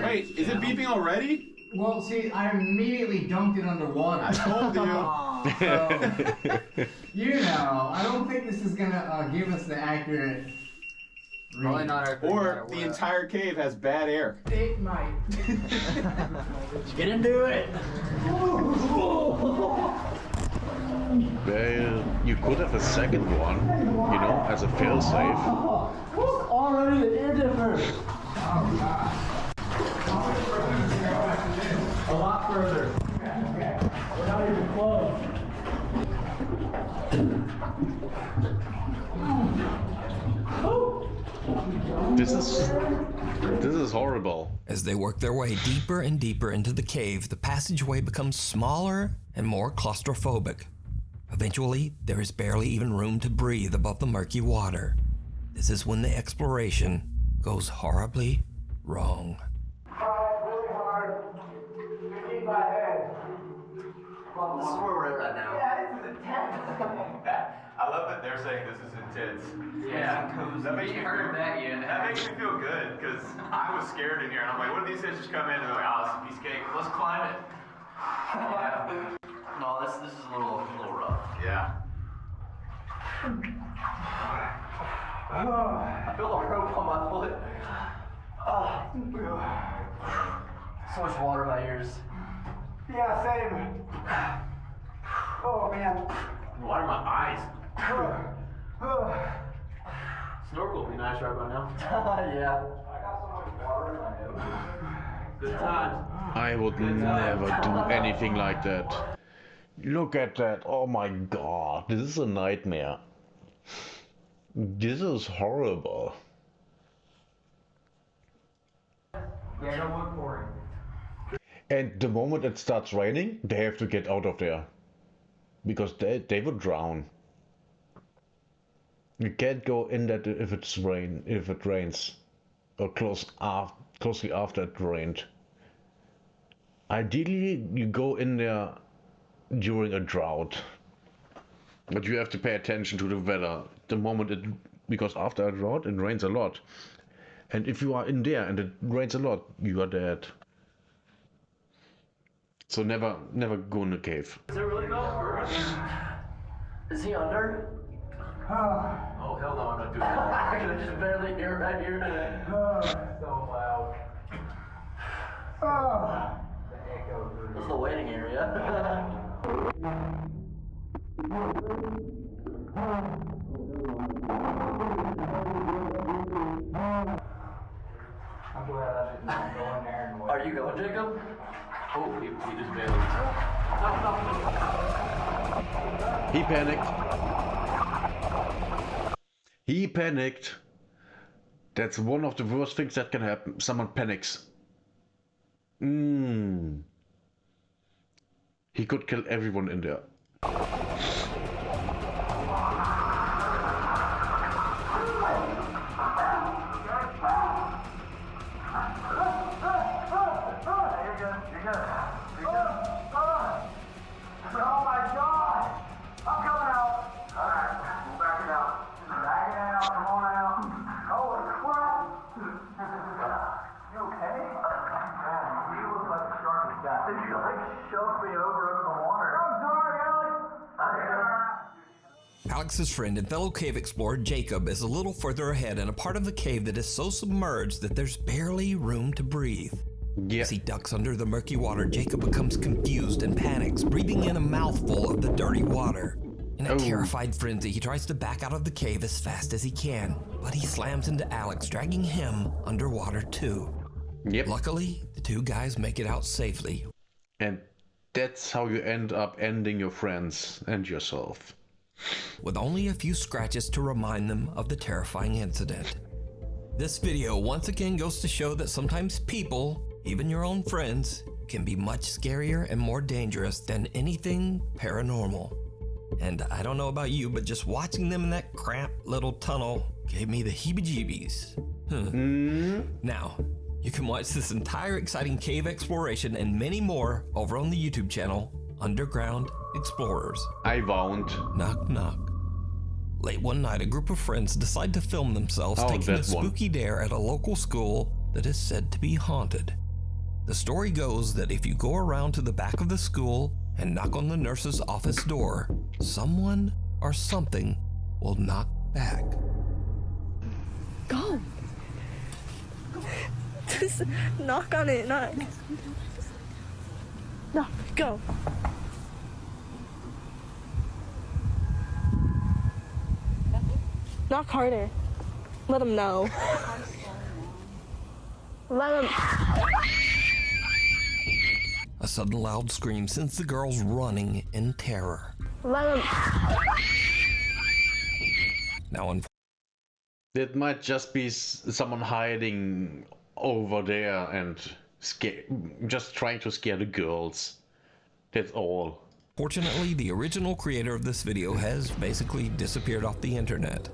Wait, is it beeping already? Well, see, I immediately dunked it underwater. I told you. I don't think this is gonna give us the accurate. Probably not accurate. Or the entire cave has bad air. It might. Get into it. Well, you could have a second one, as a failsafe. Already an air dipper. A lot further. We're not even close. This is horrible. As they work their way deeper and deeper into the cave, the passageway becomes smaller and more claustrophobic. Eventually, there is barely even room to breathe above the murky water. This is when the exploration goes horribly wrong. Really hard. Keep my head. This is where we're at right now. Yeah, this is intense. I love that they're saying this is intense. Yeah, that makes me heard that yet. That makes me feel good because I was scared in here and I'm like, what if these guys just come in and they're like, oh, it's a piece of cake. Let's climb it. Yeah. No, this is a little rough. Yeah. I feel the rope on my foot. So much water in my ears. Yeah, same. Oh man. Water in my eyes. Snorkel would be nice right about now. Yeah. I got so much water in my head. Good times. I would never do anything like that. Look at that. Oh my god. This is a nightmare. This is horrible. Yeah, no wood pouring. And the moment it starts raining, they have to get out of there. Because they would drown. You can't go in that if it rains, or closely after it rained. Ideally, you go in there during a drought, but you have to pay attention to the weather. The moment because after a drought it rains a lot, and if you are in there and it rains a lot, you are dead. So never go in the cave. Is it really go? Is he under? Oh hell no, I'm not doing that. I can just barely hear right here. So loud. This is the waiting area. I'm glad I didn't go in there and wait. Are you going, Jacob? Oh, he just barely. He panicked. He panicked. That's one of the worst things that can happen. Someone panics. He could kill everyone in there. Alex's friend and fellow cave explorer Jacob is a little further ahead in a part of the cave that is so submerged that there's barely room to breathe. Yeah. As he ducks under the murky water, Jacob becomes confused and panics, breathing in a mouthful of the dirty water. In a terrified frenzy, he tries to back out of the cave as fast as he can, but he slams into Alex, dragging him underwater too. Yep. Luckily, the two guys make it out safely. And that's how you end up ending your friends and yourself. With only a few scratches to remind them of the terrifying incident. This video once again goes to show that sometimes people, even your own friends, can be much scarier and more dangerous than anything paranormal. And I don't know about you, but just watching them in that cramped little tunnel gave me the heebie-jeebies. Now, you can watch this entire exciting cave exploration and many more over on the YouTube channel, Underground Explorers. I won't. Knock, knock. Late one night, a group of friends decide to film themselves taking a spooky dare at a local school that is said to be haunted. The story goes that if you go around to the back of the school and knock on the nurse's office door, someone or something will knock back. Go! Just knock on it, knock. No, go. Knock harder. Let him know. Let him. A sudden loud scream sends the girls running in terror. Let him. Now, It might just be someone hiding over there and just trying to scare the girls. That's all. Fortunately, the original creator of this video has basically disappeared off the internet.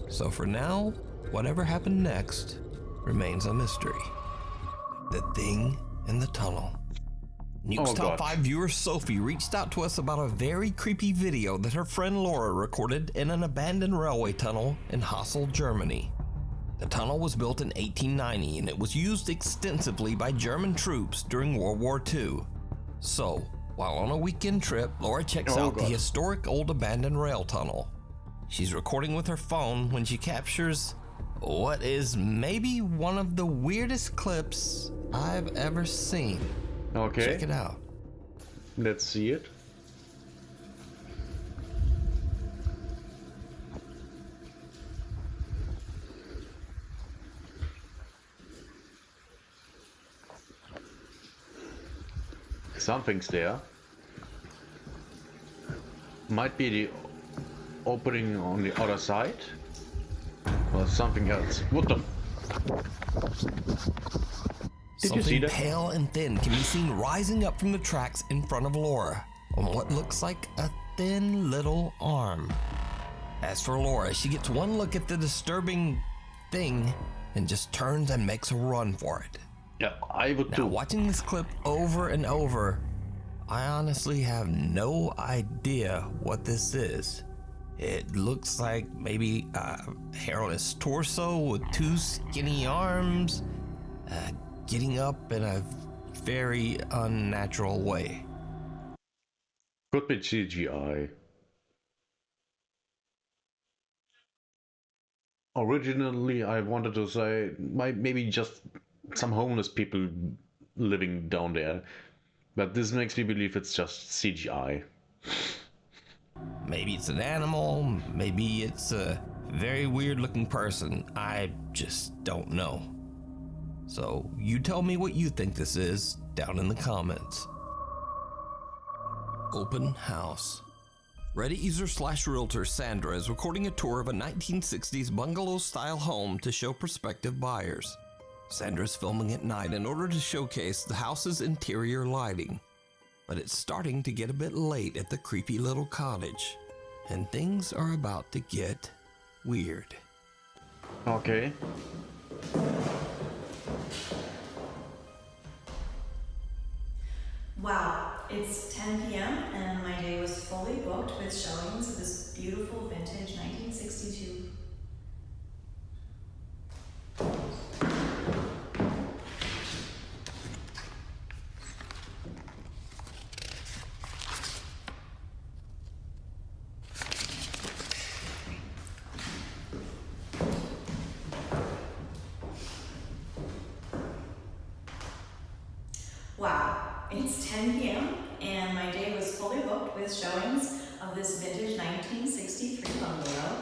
So for now, whatever happened next remains a mystery. The thing in the tunnel. Nuke's Top 5 viewer Sophie reached out to us about a very creepy video that her friend Laura recorded in an abandoned railway tunnel in Hassel, Germany. The tunnel was built in 1890 and it was used extensively by German troops during World War II. So, while on a weekend trip, Laura checks out the historic old abandoned rail tunnel. She's recording with her phone when she captures what is maybe one of the weirdest clips I've ever seen. Okay. Check it out. Let's see it. Something's there. Might be the opening on the other side. Or something else. What the? Did you see Something that? pale and thin can be seen rising up from the tracks in front of Laura on what looks like a thin little arm. As for Laura, she gets one look at the disturbing thing and just turns and makes a run for it. Yeah, I would too. Now, watching this clip over and over, I honestly have no idea what this is. It looks like maybe a hairless torso with two skinny arms, getting up in a very unnatural way. Could be CGI. Originally, I wanted to say maybe just some homeless people living down there, but this makes me believe it's just CGI. Maybe it's an animal, maybe it's a very weird looking person. I just don't know. So you tell me what you think this is down in the comments. Open house. Reddit user / realtor Sandra is recording a tour of a 1960s bungalow-style home to show prospective buyers. Sandra's filming at night in order to showcase the house's interior lighting. But it's starting to get a bit late at the creepy little cottage, and things are about to get weird. Okay. Wow, it's 10 p.m. and my day was fully booked with showings of this beautiful vintage 1962. Wow, it's 10 p.m. and my day was fully booked with showings of this vintage 1963 bungalow.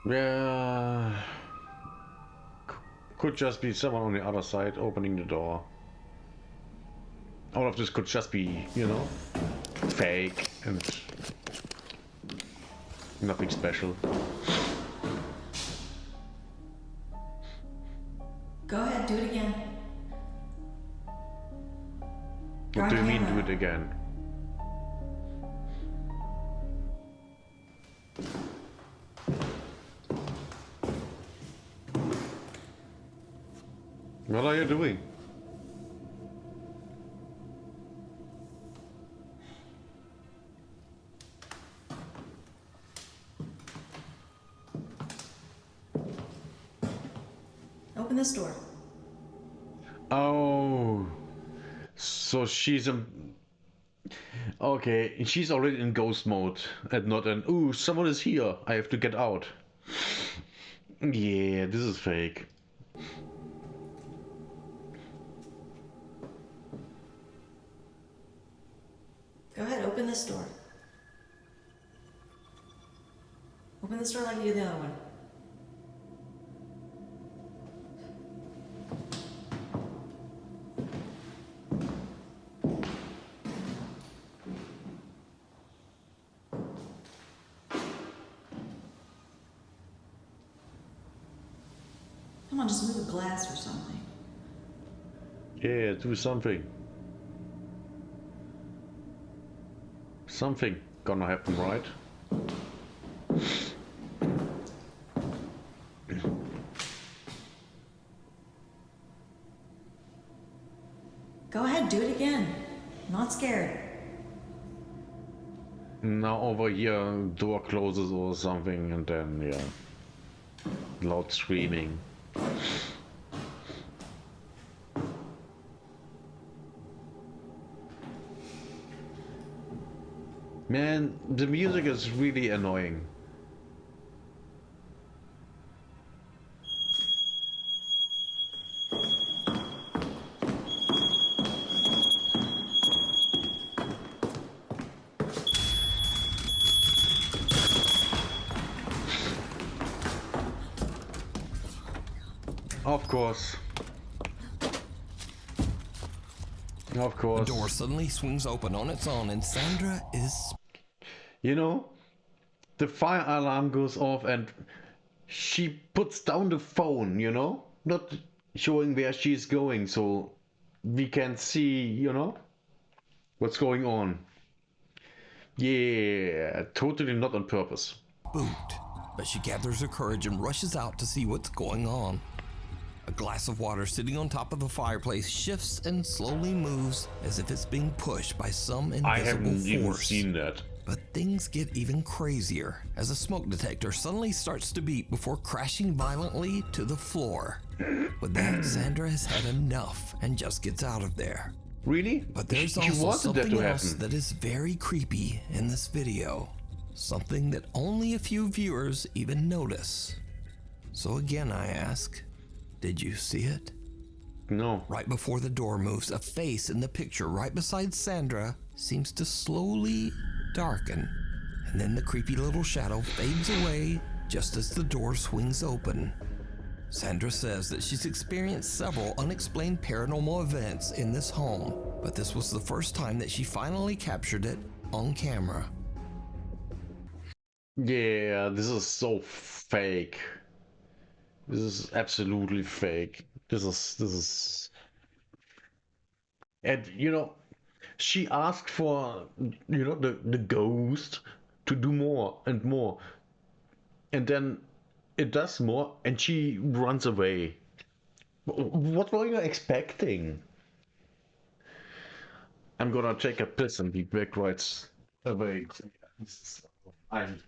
Yeah. Could just be someone on the other side opening the door. All of this could just be, you know, fake and nothing special. Go ahead, do it again. What do you mean do it again? What are you doing? Open this door. Oh, so she's okay. She's already in ghost mode and not an ooh, someone is here. I have to get out. Yeah, this is fake. Go ahead, open this door. Open this door like you did the other one. Come on, just move a glass or something. Yeah, do something. Something gonna happen, right? Go ahead, do it again. I'm not scared. Now over here, door closes or something, and then yeah, loud screaming. Man, the music is really annoying. Of course. Of The course. door suddenly swings open on its own and Sandra is... You know, the fire alarm goes off and she puts down the phone, you know? Not showing where she's going so we can see, you know, what's going on. Yeah, totally not on purpose. spooked, but she gathers her courage and rushes out to see what's going on. A glass of water sitting on top of the fireplace shifts and slowly moves as if it's being pushed by some invisible I haven't force. even seen that. But things get even crazier as a smoke detector suddenly starts to beep before crashing violently to the floor. With that, Sandra has had enough and just gets out of there. Really? But there's She also wanted that something to else happen. that is very creepy in this video. Something that only a few viewers even notice. So again I ask, did you see it? No. Right before the door moves, a face in the picture right beside Sandra seems to slowly darken. And then the creepy little shadow fades away just as the door swings open. Sandra says that she's experienced several unexplained paranormal events in this home, but this was the first time that she finally captured it on camera. Yeah, this is so fake. This is absolutely fake. This is and you know, she asked for, you know, the ghost to do more and more. And then it does more and she runs away. What were you expecting? I'm gonna take a piss and be back right away. I'm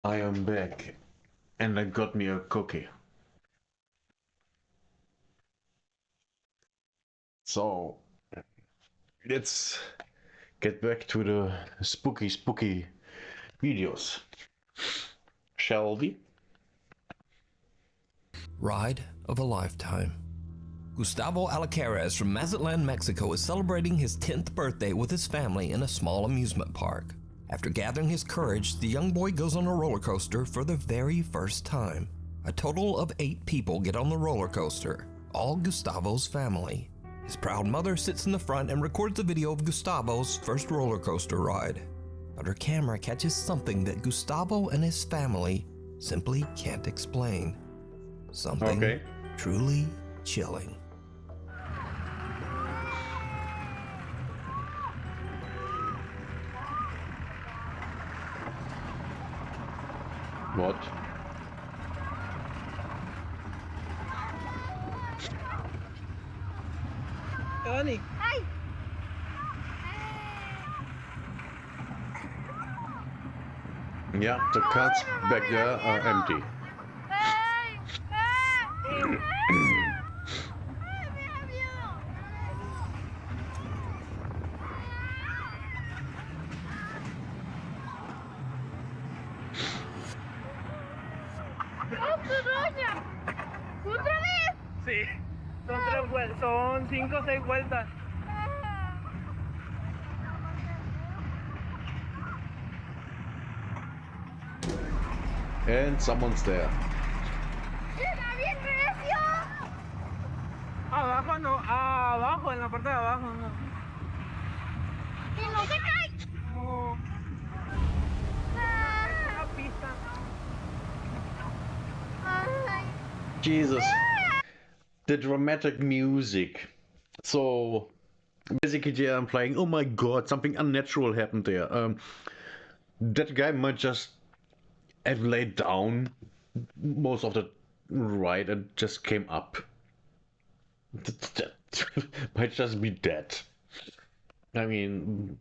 I am back, and I got me a cookie. So, let's get back to the spooky videos, shall we? Ride of a lifetime. Gustavo Alcaraz from Mazatlan, Mexico is celebrating his 10th birthday with his family in a small amusement park. After gathering his courage, the young boy goes on a roller coaster for the very first time. A total of 8 people get on the roller coaster, all Gustavo's family. His proud mother sits in the front and records a video of Gustavo's first roller coaster ride. But her camera catches something that Gustavo and his family simply can't explain. Something truly chilling. What? Tony. Hi. Yeah, the cats back there are empty. ¿Otra vez? Sí, son 5 o 6 vueltas. And someone's there. ¡Está bien recio! Abajo no, abajo, en la parte de abajo no. ¡Que no se cae! No. Una pista. Ay. Jesus. The dramatic music. So basically I'm playing, oh my god, something unnatural happened there. That guy might just have laid down most of the ride and just came up. That might just be dead. I mean,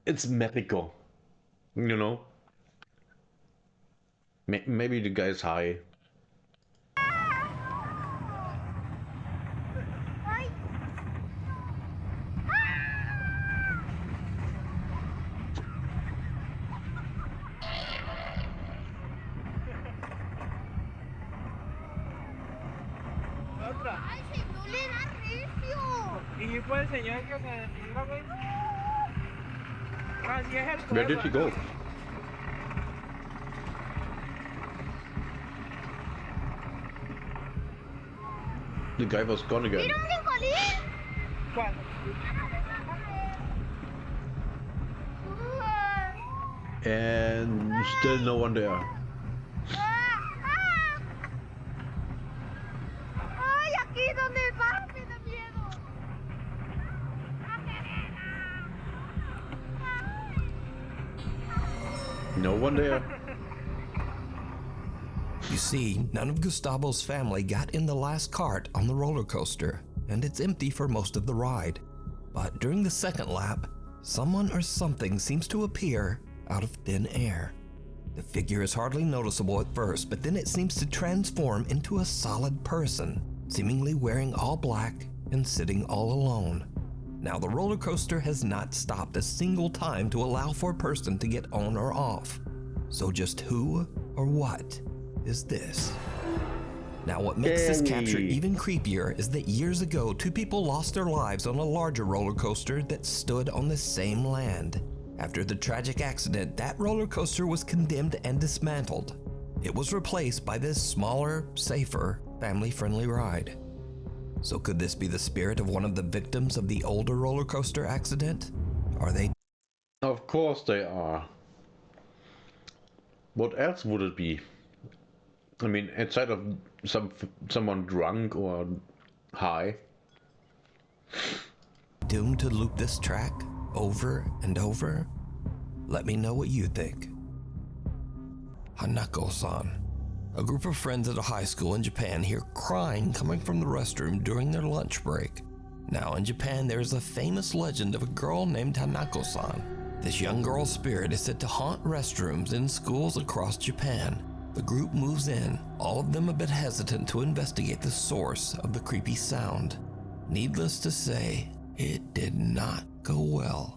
it's mythical, you know? Maybe the guy's high. ¡Ay, si no le da recio! Y fue el señor que se detenga, güey. Así es el Where did he go? The guy was gone again. ¡Mira un brincolín! ¿Cuál? And still no one there. ¡Ay, aquí donde va! ¡Me da miedo! No one there. You see, none of Gustavo's family got in the last cart on the roller coaster, and it's empty for most of the ride. But during the second lap, someone or something seems to appear out of thin air. The figure is hardly noticeable at first, but then it seems to transform into a solid person, seemingly wearing all black and sitting all alone. Now, the roller coaster has not stopped a single time to allow for a person to get on or off. So just who or what is this? Now, what makes this capture even creepier is that years ago, 2 people lost their lives on a larger roller coaster that stood on the same land. After the tragic accident, that roller coaster was condemned and dismantled. It was replaced by this smaller, safer, family-friendly ride. So could this be the spirit of one of the victims of the older roller coaster accident? Are they? Of course they are. What else would it be? I mean, inside of someone drunk or high. Doomed to loop this track over and over? Let me know what you think. Hanako-san. A group of friends at a high school in Japan hear crying coming from the restroom during their lunch break. Now in Japan, there is a famous legend of a girl named Hanako-san. This young girl's spirit is said to haunt restrooms in schools across Japan. The group moves in, all of them a bit hesitant to investigate the source of the creepy sound. Needless to say, it did not go well.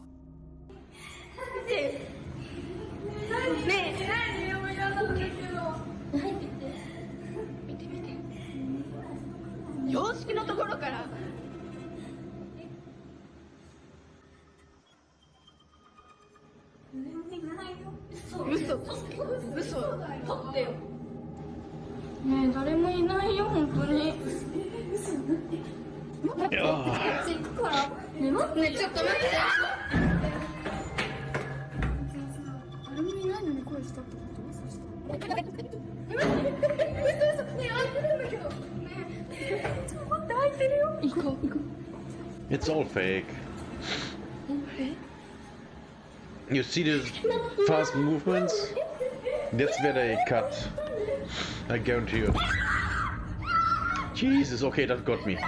It's all fake. You see the fast movements? That's where they cut. I guarantee you. Jesus, okay, that got me.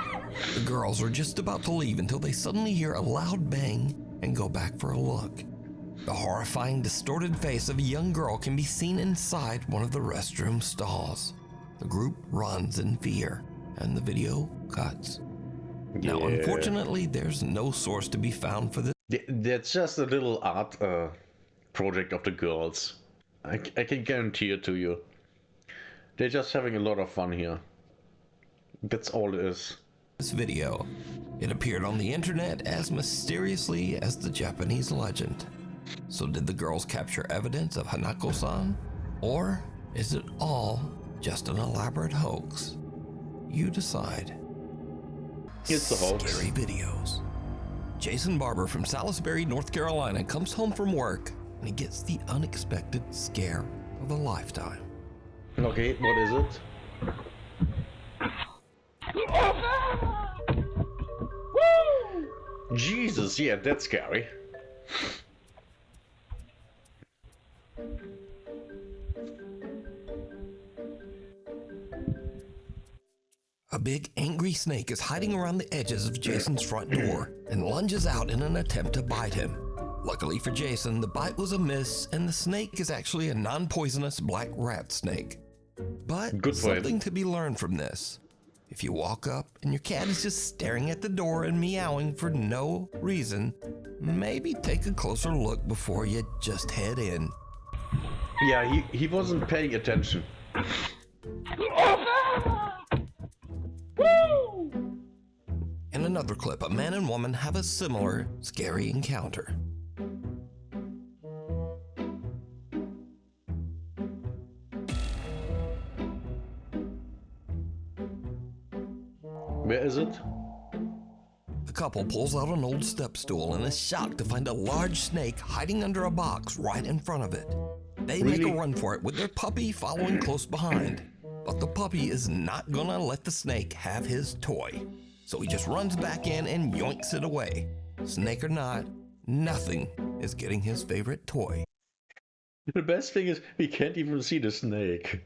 The girls are just about to leave until they suddenly hear a loud bang and go back for a look. The horrifying, distorted face of a young girl can be seen inside one of the restroom stalls. The group runs in fear, and the video cuts. Now, unfortunately, there's no source to be found for this. That's just a little art project of the girls. I can guarantee it to you. They're just having a lot of fun here. That's all it is. This video. It appeared on the internet as mysteriously as the Japanese legend. So did the girls capture evidence of Hanako-san? Or is it all just an elaborate hoax? You decide. It's a hoax. Scary videos. Jason Barber from Salisbury, North Carolina comes home from work and he gets the unexpected scare of a lifetime. Okay, what is it? Jesus, yeah, that's scary. A big angry snake is hiding around the edges of Jason's front door and lunges out in an attempt to bite him. Luckily for Jason, the bite was a miss and the snake is actually a non-poisonous black rat snake. But something to be learned from this. If you walk up and your cat is just staring at the door and meowing for no reason, maybe take a closer look before you just head in. Yeah, he wasn't paying attention. In another clip, a man and woman have a similar scary encounter. Where is it? The couple pulls out an old step stool and is shocked to find a large snake hiding under a box right in front of it. They make a run for it with their puppy following close behind. But the puppy is not gonna let the snake have his toy. So he just runs back in and yoinks it away. Snake or not, nothing is getting his favorite toy. The best thing is we can't even see the snake.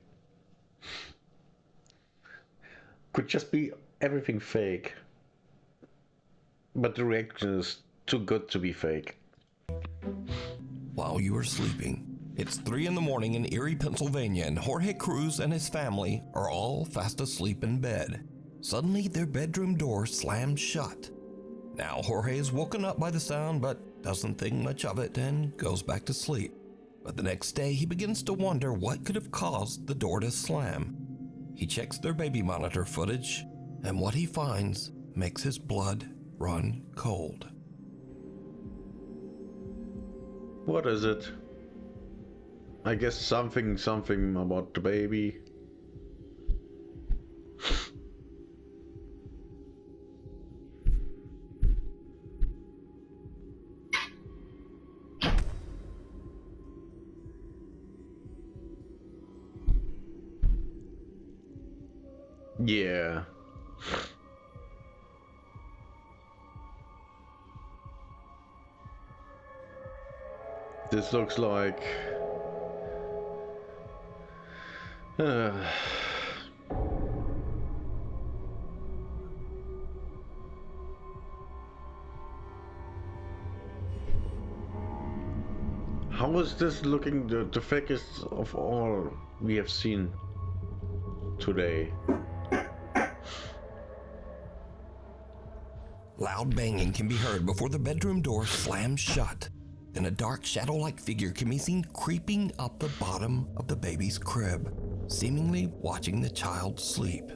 Could just be everything fake. But the reaction is too good to be fake. While you are sleeping, it's 3 in the morning in Erie, Pennsylvania, and Jorge Cruz and his family are all fast asleep in bed. Suddenly, their bedroom door slams shut. Now, Jorge is woken up by the sound, but doesn't think much of it and goes back to sleep. But the next day, he begins to wonder what could have caused the door to slam. He checks their baby monitor footage, and what he finds makes his blood run cold. What is it? I guess something about the baby. Yeah. This looks like... was this looking the fakest of all we have seen today. Loud banging can be heard before the bedroom door slams shut. Then a dark shadow-like figure can be seen creeping up the bottom of the baby's crib, seemingly watching the child sleep.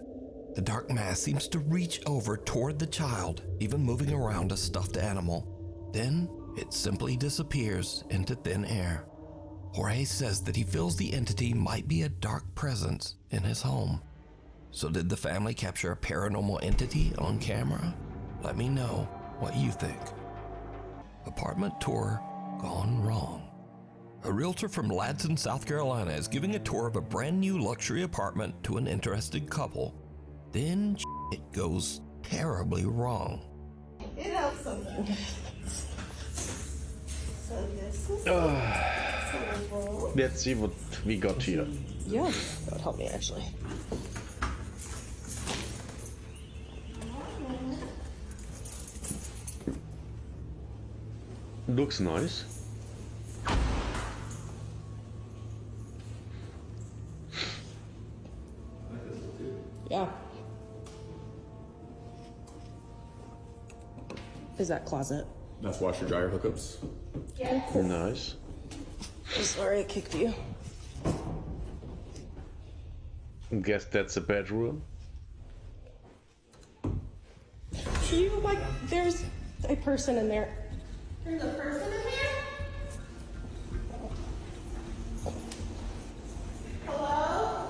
The dark mass seems to reach over toward the child, even moving around a stuffed animal. Then it simply disappears into thin air. Jorge says that he feels the entity might be a dark presence in his home. So did the family capture a paranormal entity on camera? Let me know what you think. Apartment tour gone wrong. A realtor from Ladson, South Carolina is giving a tour of a brand new luxury apartment to an interested couple. Then it goes terribly wrong. It helps sometimes. So this is Let's see what we got here. Yeah, that would help me actually. Looks nice. Yeah. Is that closet? That's washer dryer hookups. Yeah. Nice. I'm sorry I kicked you. Guess that's a bedroom. You like there's a person in there. There's a person in here? Hello?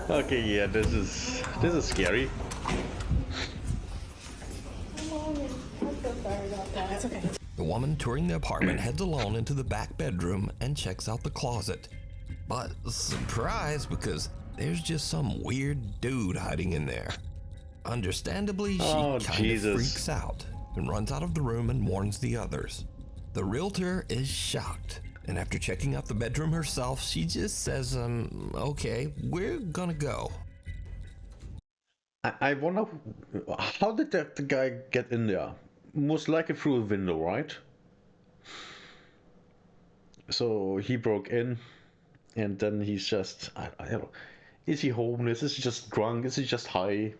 Okay, yeah, this is scary. I'm so sorry about that. It's okay. The woman touring the apartment heads alone into the back bedroom and checks out the closet. But surprise, because there's just some weird dude hiding in there. Understandably, she kind of freaks out and runs out of the room and warns the others. The realtor is shocked, and after checking out the bedroom herself, she just says, okay, we're gonna go. I wonder, how did the guy get in there? Most likely through a window, right? So he broke in, and then he's just, I don't know, is he homeless? Is he just drunk? Is he just high?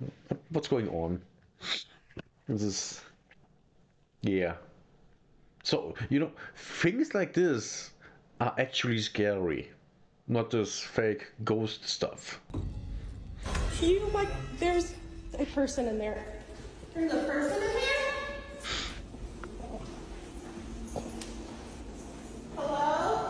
What's going on? This is, yeah. So, you know, things like this are actually scary, not this fake ghost stuff. You like there's a person in there. There's a person in here? Hello?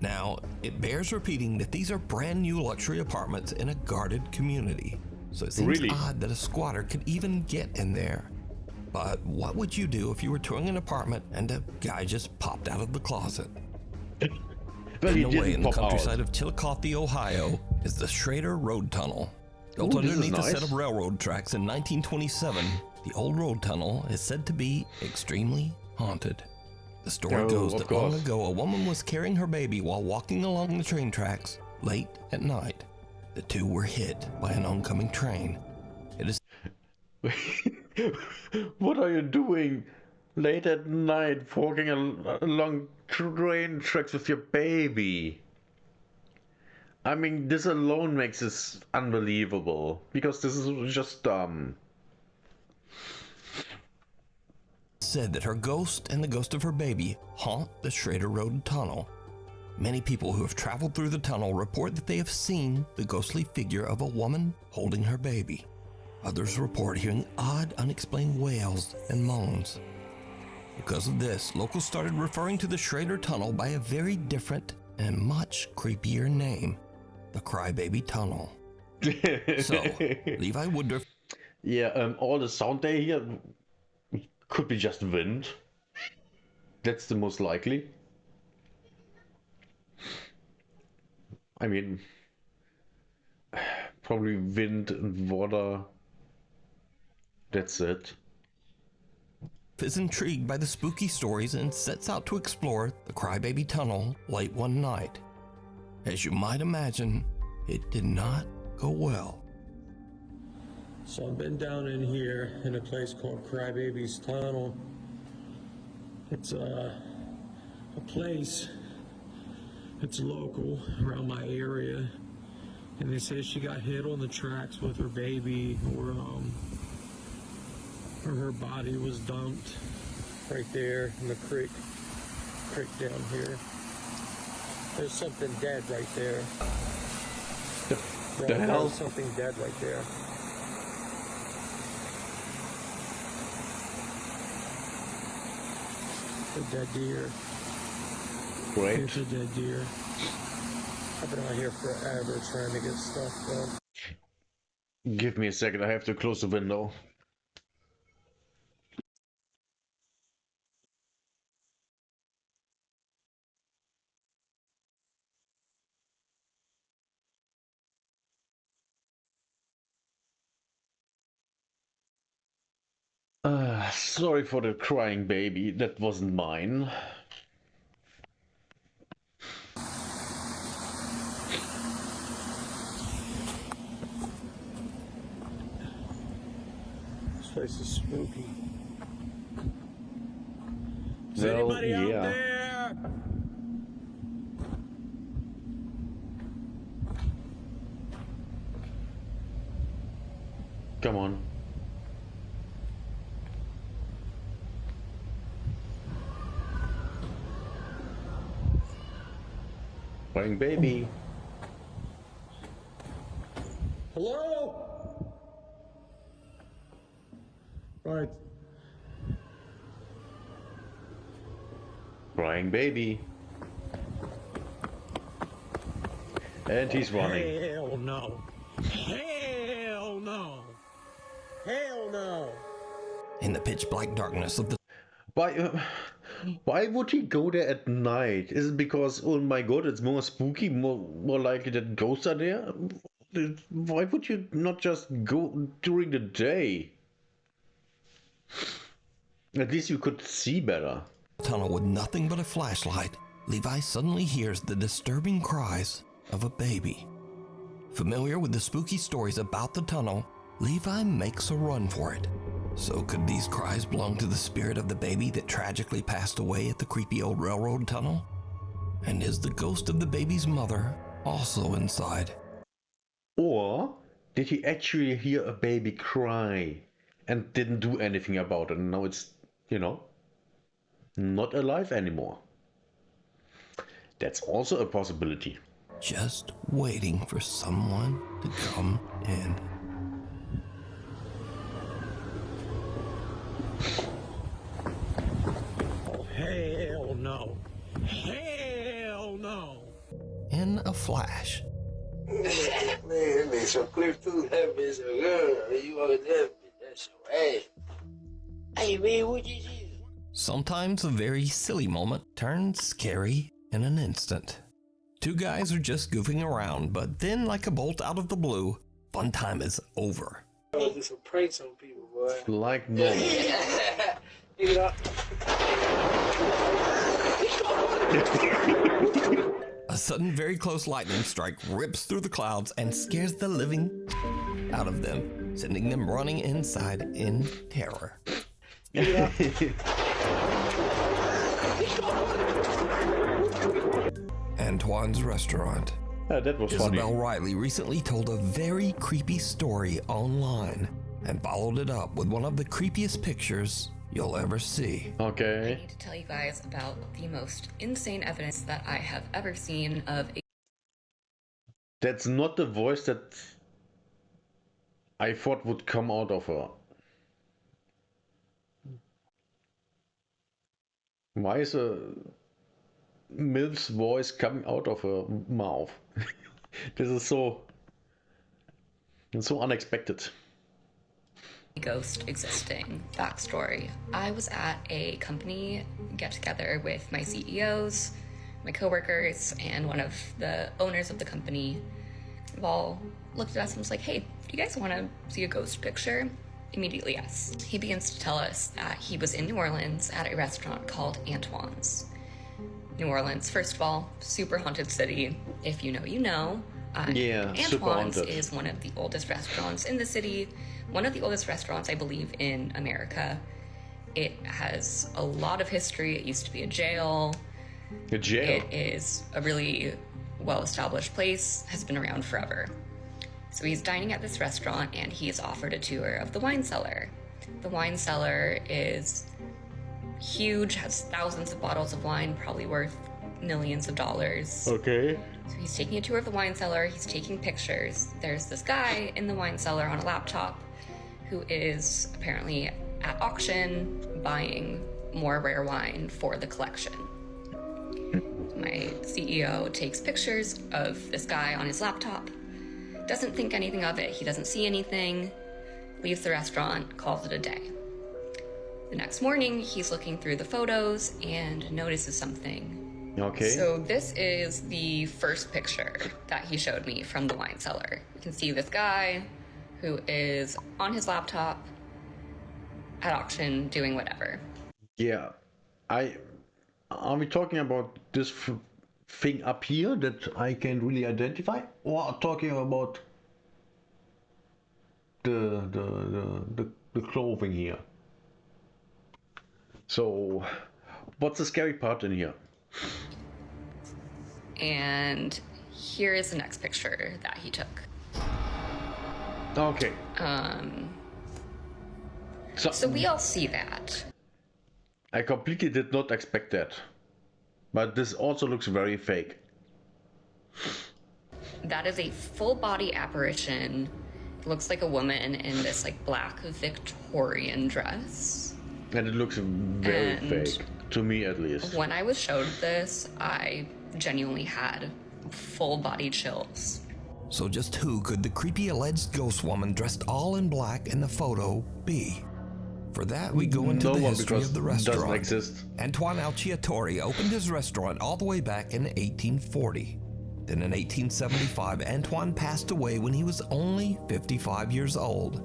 Now, it bears repeating that these are brand new luxury apartments in a guarded community. So it seems odd that a squatter could even get in there. But what would you do if you were touring an apartment and a guy just popped out of the closet? But he away in didn't the pop countryside out. of Chillicothe, Ohio, is the Schrader Road Tunnel. Built Ooh, this is underneath a set nice. of railroad tracks in 1927, the old road tunnel is said to be extremely haunted. The story Oh, goes of that long course. ago a woman was carrying her baby while walking along the train tracks late at night. The two were hit by an oncoming train. It is What are you doing late at night walking along train tracks with your baby? I mean, this alone makes this unbelievable because this is just said that her ghost and the ghost of her baby haunt the Schrader Road Tunnel. Many people who have traveled through the tunnel report that they have seen the ghostly figure of a woman holding her baby. Others report hearing odd, unexplained wails and moans. Because of this, locals started referring to the Schrader Tunnel by a very different and much creepier name, the Crybaby Tunnel. So, Levi Woodruff. Yeah, all the sound they hear could be just wind. That's the most likely. I mean, probably wind and water. That's it. is intrigued by the spooky stories and sets out to explore the Crybaby Tunnel late one night. As you might imagine, it did not go well. So I've been down in here in a place called Crybaby's Tunnel. It's a place that's local around my area, and they say she got hit on the tracks with her baby, or her body was dumped right there in the creek down here. There's something dead right there. The hell? There's something dead right there. A dead deer. Great. Here's a dead deer. I've been out here forever trying to get stuff done. Give me a second, I have to close the window. Sorry for the crying baby, that wasn't mine. This place is spooky. Is Well, anybody out yeah. there? Come on. Crying baby. Hello? Right. Crying baby. And he's running. Hell no. Hell no. Hell no. In the pitch black darkness of the Why would he go there at night? Is it because, oh my god, it's more spooky, more likely that ghosts are there? Why would you not just go during the day? At least you could see better. tunnel with nothing but a flashlight, Levi suddenly hears the disturbing cries of a baby. Familiar with the spooky stories about the tunnel, Levi makes a run for it. So could these cries belong to the spirit of the baby that tragically passed away at the creepy old railroad tunnel? And is the ghost of the baby's mother also inside? Or did he actually hear a baby cry and didn't do anything about it, and now it's, not alive anymore? That's also a possibility. Just waiting for someone to come in. Oh, hell no. Hell no. In a flash. Man, that makes so clear too. That bitch so good. You want that bitch, that's your ass. Hey man, what you do? Sometimes a very silly moment turns scary in an instant. Two guys are just goofing around, but then, like a bolt out of the blue, fun time is over. I do some pranks on people, boy. Like normal. You know? A sudden, very close lightning strike rips through the clouds and scares the living out of them, sending them running inside in terror. Antoine's Restaurant. That was funny. Isabel Riley recently told a very creepy story online and followed it up with one of the creepiest pictures you'll ever see. Okay. I need to tell you guys about the most insane evidence that I have ever seen of a... That's not the voice that I thought would come out of her. Why is a MILF's voice coming out of her mouth? This is so unexpected. Ghost existing. Backstory. I was at a company get-together with my CEOs, my coworkers, and one of the owners of the company. We've all looked at us and was like, hey, do you guys want to see a ghost picture? Immediately, yes. He begins to tell us that he was in New Orleans at a restaurant called Antoine's. New Orleans, first of all, super haunted city. If you know, you know. Yeah, super Antoine's haunted. is one of the oldest restaurants in the city, one of the oldest restaurants, I believe, in America. It has a lot of history. It used to be a jail. A jail? It is a really well-established place, has been around forever. So he's dining at this restaurant and he is offered a tour of the wine cellar. The wine cellar is huge, has thousands of bottles of wine, probably worth millions of dollars. Okay. So he's taking a tour of the wine cellar, he's taking pictures. There's this guy in the wine cellar on a laptop who is apparently at auction buying more rare wine for the collection. My CEO takes pictures of this guy on his laptop, doesn't think anything of it, he doesn't see anything, leaves the restaurant, calls it a day. The next morning, he's looking through the photos and notices something. Okay. So this is the first picture that he showed me from the wine cellar. You can see this guy who is on his laptop at auction doing whatever. Yeah. Are we talking about this thing up here that I can really identify, or talking about the clothing here? So, what's the scary part in here? And here is the next picture that he took. Okay. So we all see that. I completely did not expect that. But this also looks very fake. That is a full body apparition. It looks like a woman in this like black Victorian dress. And it looks very fake, to me at least. When I was showed this, I genuinely had full body chills. So just who could the creepy alleged ghost woman dressed all in black in the photo be? For that, we go into the history of the restaurant. Doesn't exist. Antoine Alciatore opened his restaurant all the way back in 1840. Then in 1875, Antoine passed away when he was only 55 years old.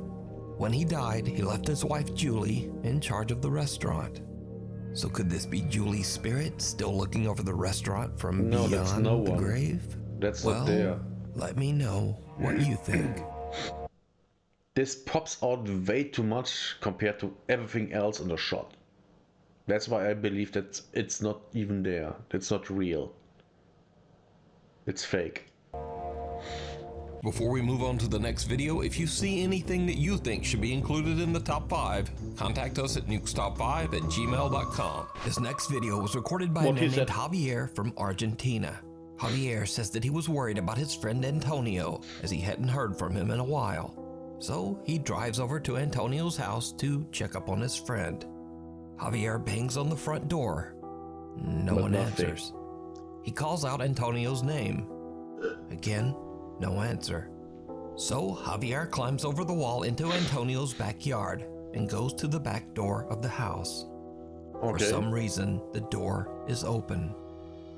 When he died, he left his wife Julie in charge of the restaurant. So could this be Julie's spirit still looking over the restaurant from beyond the grave? That's well, not there. Let me know what you think. This pops out way too much compared to everything else in the shot. That's why I believe that it's not even there. It's not real. It's fake. Before we move on to the next video, if you see anything that you think should be included in the top 5, contact us at nukestop5@gmail.com. This next video was recorded by a man named Javier from Argentina. Javier says that he was worried about his friend Antonio, as he hadn't heard from him in a while. So he drives over to Antonio's house to check up on his friend. Javier bangs on the front door. No one answers. He calls out Antonio's name. Again, no answer. So Javier climbs over the wall into Antonio's backyard and goes to the back door of the house. For some reason, the door is open.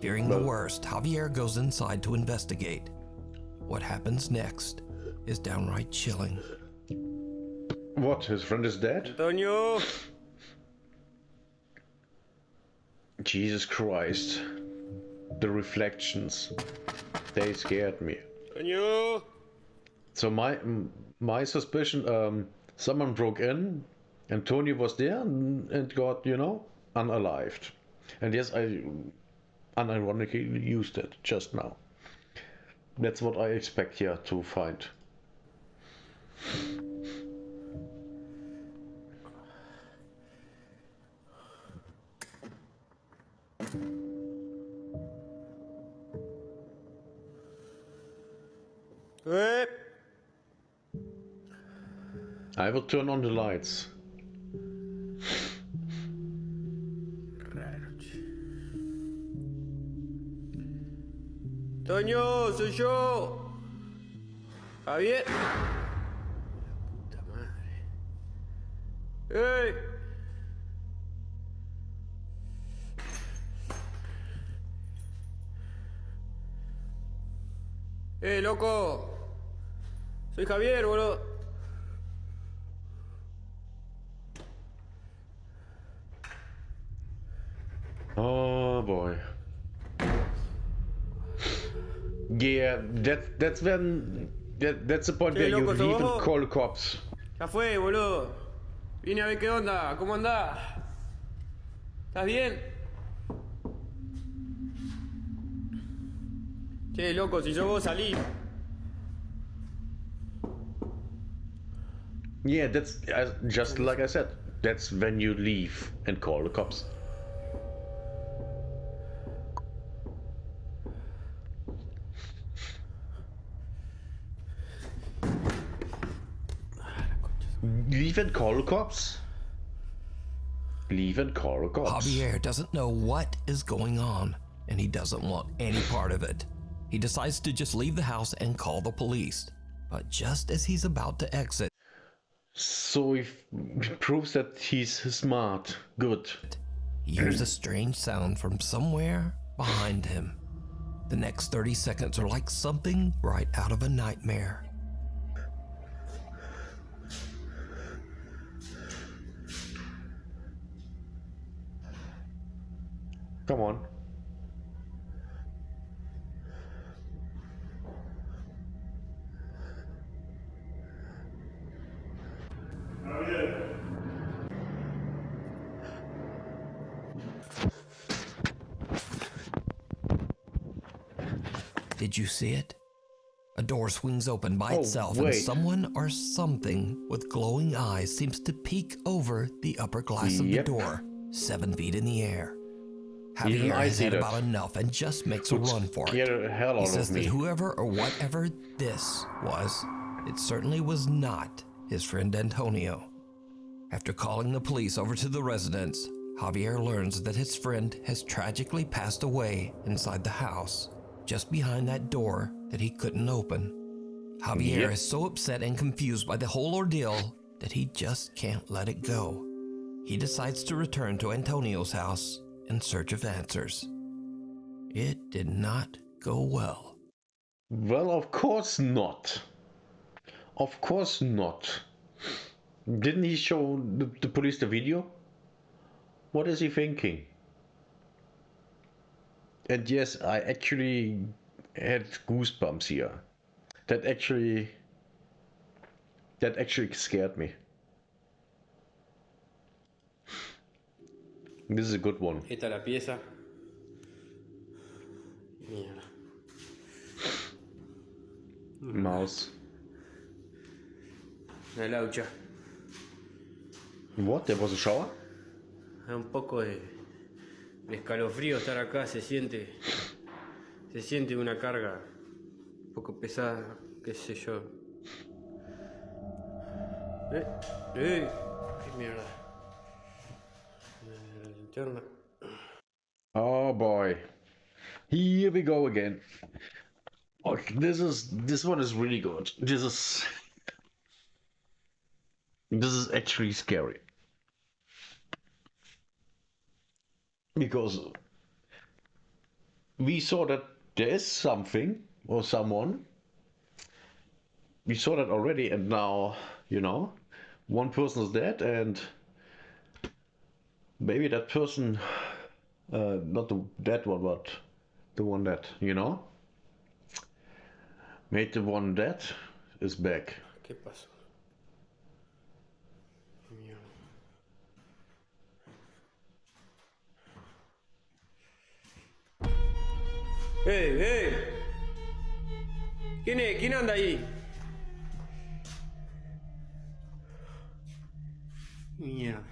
Fearing the worst, Javier goes inside to investigate. What happens next is downright chilling. What? His friend is dead? Antonio! Jesus Christ. The reflections. They scared me. Antonio! So my suspicion, someone broke in, Antonio was there and got, unalived. And yes, I unironically used it just now. That's what I expect here to find. I will turn on the lights. Antonio, soy yo. Javier. Puta madre. ¡Ey! ¡Loco! Soy Javier, boludo. boy. Yeah, that's when that's the point Che, where you loco, ¿sos leave and vos? call the cops. Ya fue, boludo. Vine a ver qué onda, ¿cómo andás? ¿Estás bien? Che, loco, si sos vos salí. Yeah, that's just like I said. That's when you leave and call the cops. Leave and call the cops. Leave and call the cops. Javier doesn't know what is going on, and he doesn't want any part of it. He decides to just leave the house and call the police. But just as he's about to exit, so it proves that he's smart. Good. He hears a strange sound from somewhere behind him. The next 30 seconds are like something right out of a nightmare. Come on. Did you see it? A door swings open by Oh, itself, wait. and someone or something with glowing eyes seems to peek over the upper glass of the Yep. door, 7 feet in the air. Even Javier I has see had that. about enough and just makes a run for Get it. the hell He out says of that me. whoever or whatever this was, it certainly was not his friend Antonio. After calling the police over to the residence, Javier learns that his friend has tragically passed away inside the house, just behind that door that he couldn't open. Javier Yep. is so upset and confused by the whole ordeal that he just can't let it go. He decides to return to Antonio's house in search of answers. It did not go well. Well, of course not. Of course not. Didn't he show the police the video? What is he thinking? And yes, I actually had goosebumps here. That actually scared me. This is a good one. Esta es la pieza. Mierda. Mouse. Una laucha. What? There was a shower? Da un poco de escalofrío estar acá, se siente una carga un poco pesada, qué sé yo. ¡Qué mierda! La linterna. Oh boy. Here we go again. Oh, this one is really good. This is actually scary. Because we saw that there is something or someone. We saw that already, and now, one person is dead, and maybe that person, not the dead one, but the one that, made the one dead is back. ¿Qué pasó? Mierda. ¡Ey! ¿Quién es? ¿Quién anda ahí? Mierda.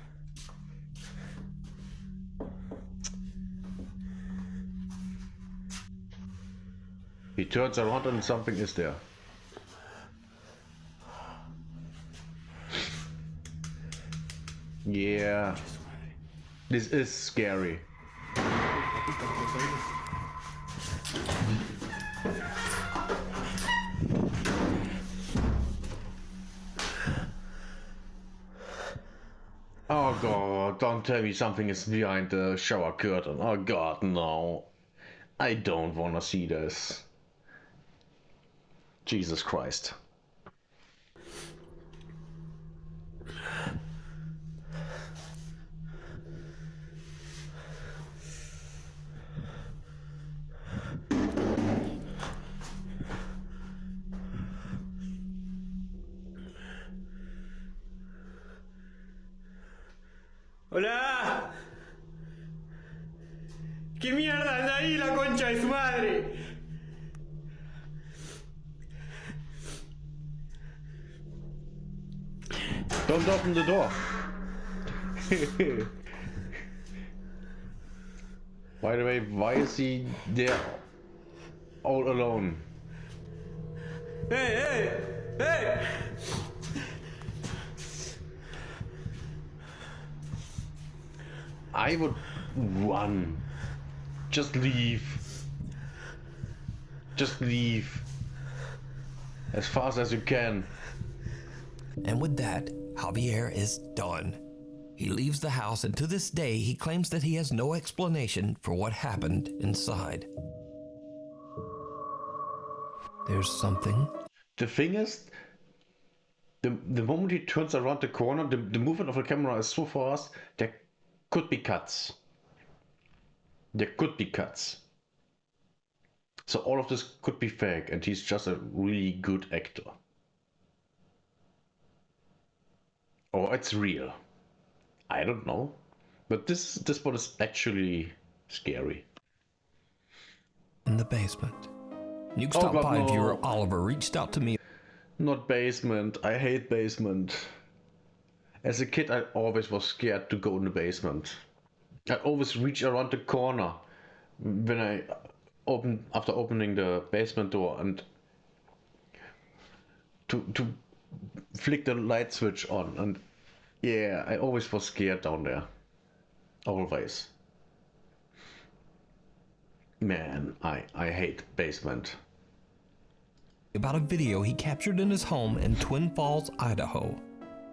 He turns around and something is there. Yeah. This is scary. Oh god, don't tell me something is behind the shower curtain. Oh god, no. I don't wanna see this. Jesus Christ. Hola. ¿Qué mierda anda ahí la concha de su madre? Don't open the door. By the way, why is he there all alone? Hey, hey, hey! I would run. Just leave. Just leave. As fast as you can. And with that, Javier is done. He leaves the house, and to this day, he claims that he has no explanation for what happened inside. There's something. The thing is, the moment he turns around the corner, the movement of the camera is so fast, there could be cuts. There could be cuts. So all of this could be fake, and he's just a really good actor. Or it's real. I don't know. But this one is actually scary. In the basement. Nuke's Top 5 viewer Oliver reached out to me. Not basement. I hate basement. As a kid, I always was scared to go in the basement. I always reach around the corner when I after opening the basement door and to flick the light switch on, and yeah, I always was scared down there. Always. Man, I hate basement. About a video he captured in his home in Twin Falls, Idaho.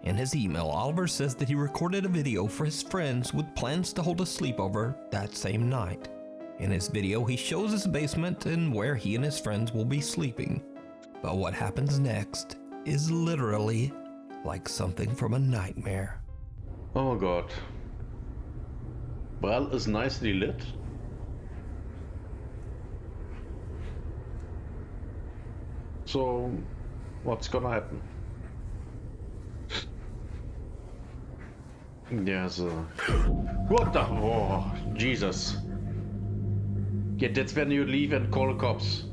In his email, Oliver says that he recorded a video for his friends with plans to hold a sleepover that same night. In his video, he shows his basement and where he and his friends will be sleeping. But what happens next is literally like something from a nightmare. Oh god. Well, is nicely lit. So, what's gonna happen? There's a... What the... Oh, Jesus. Yeah, that's when you leave and call the cops.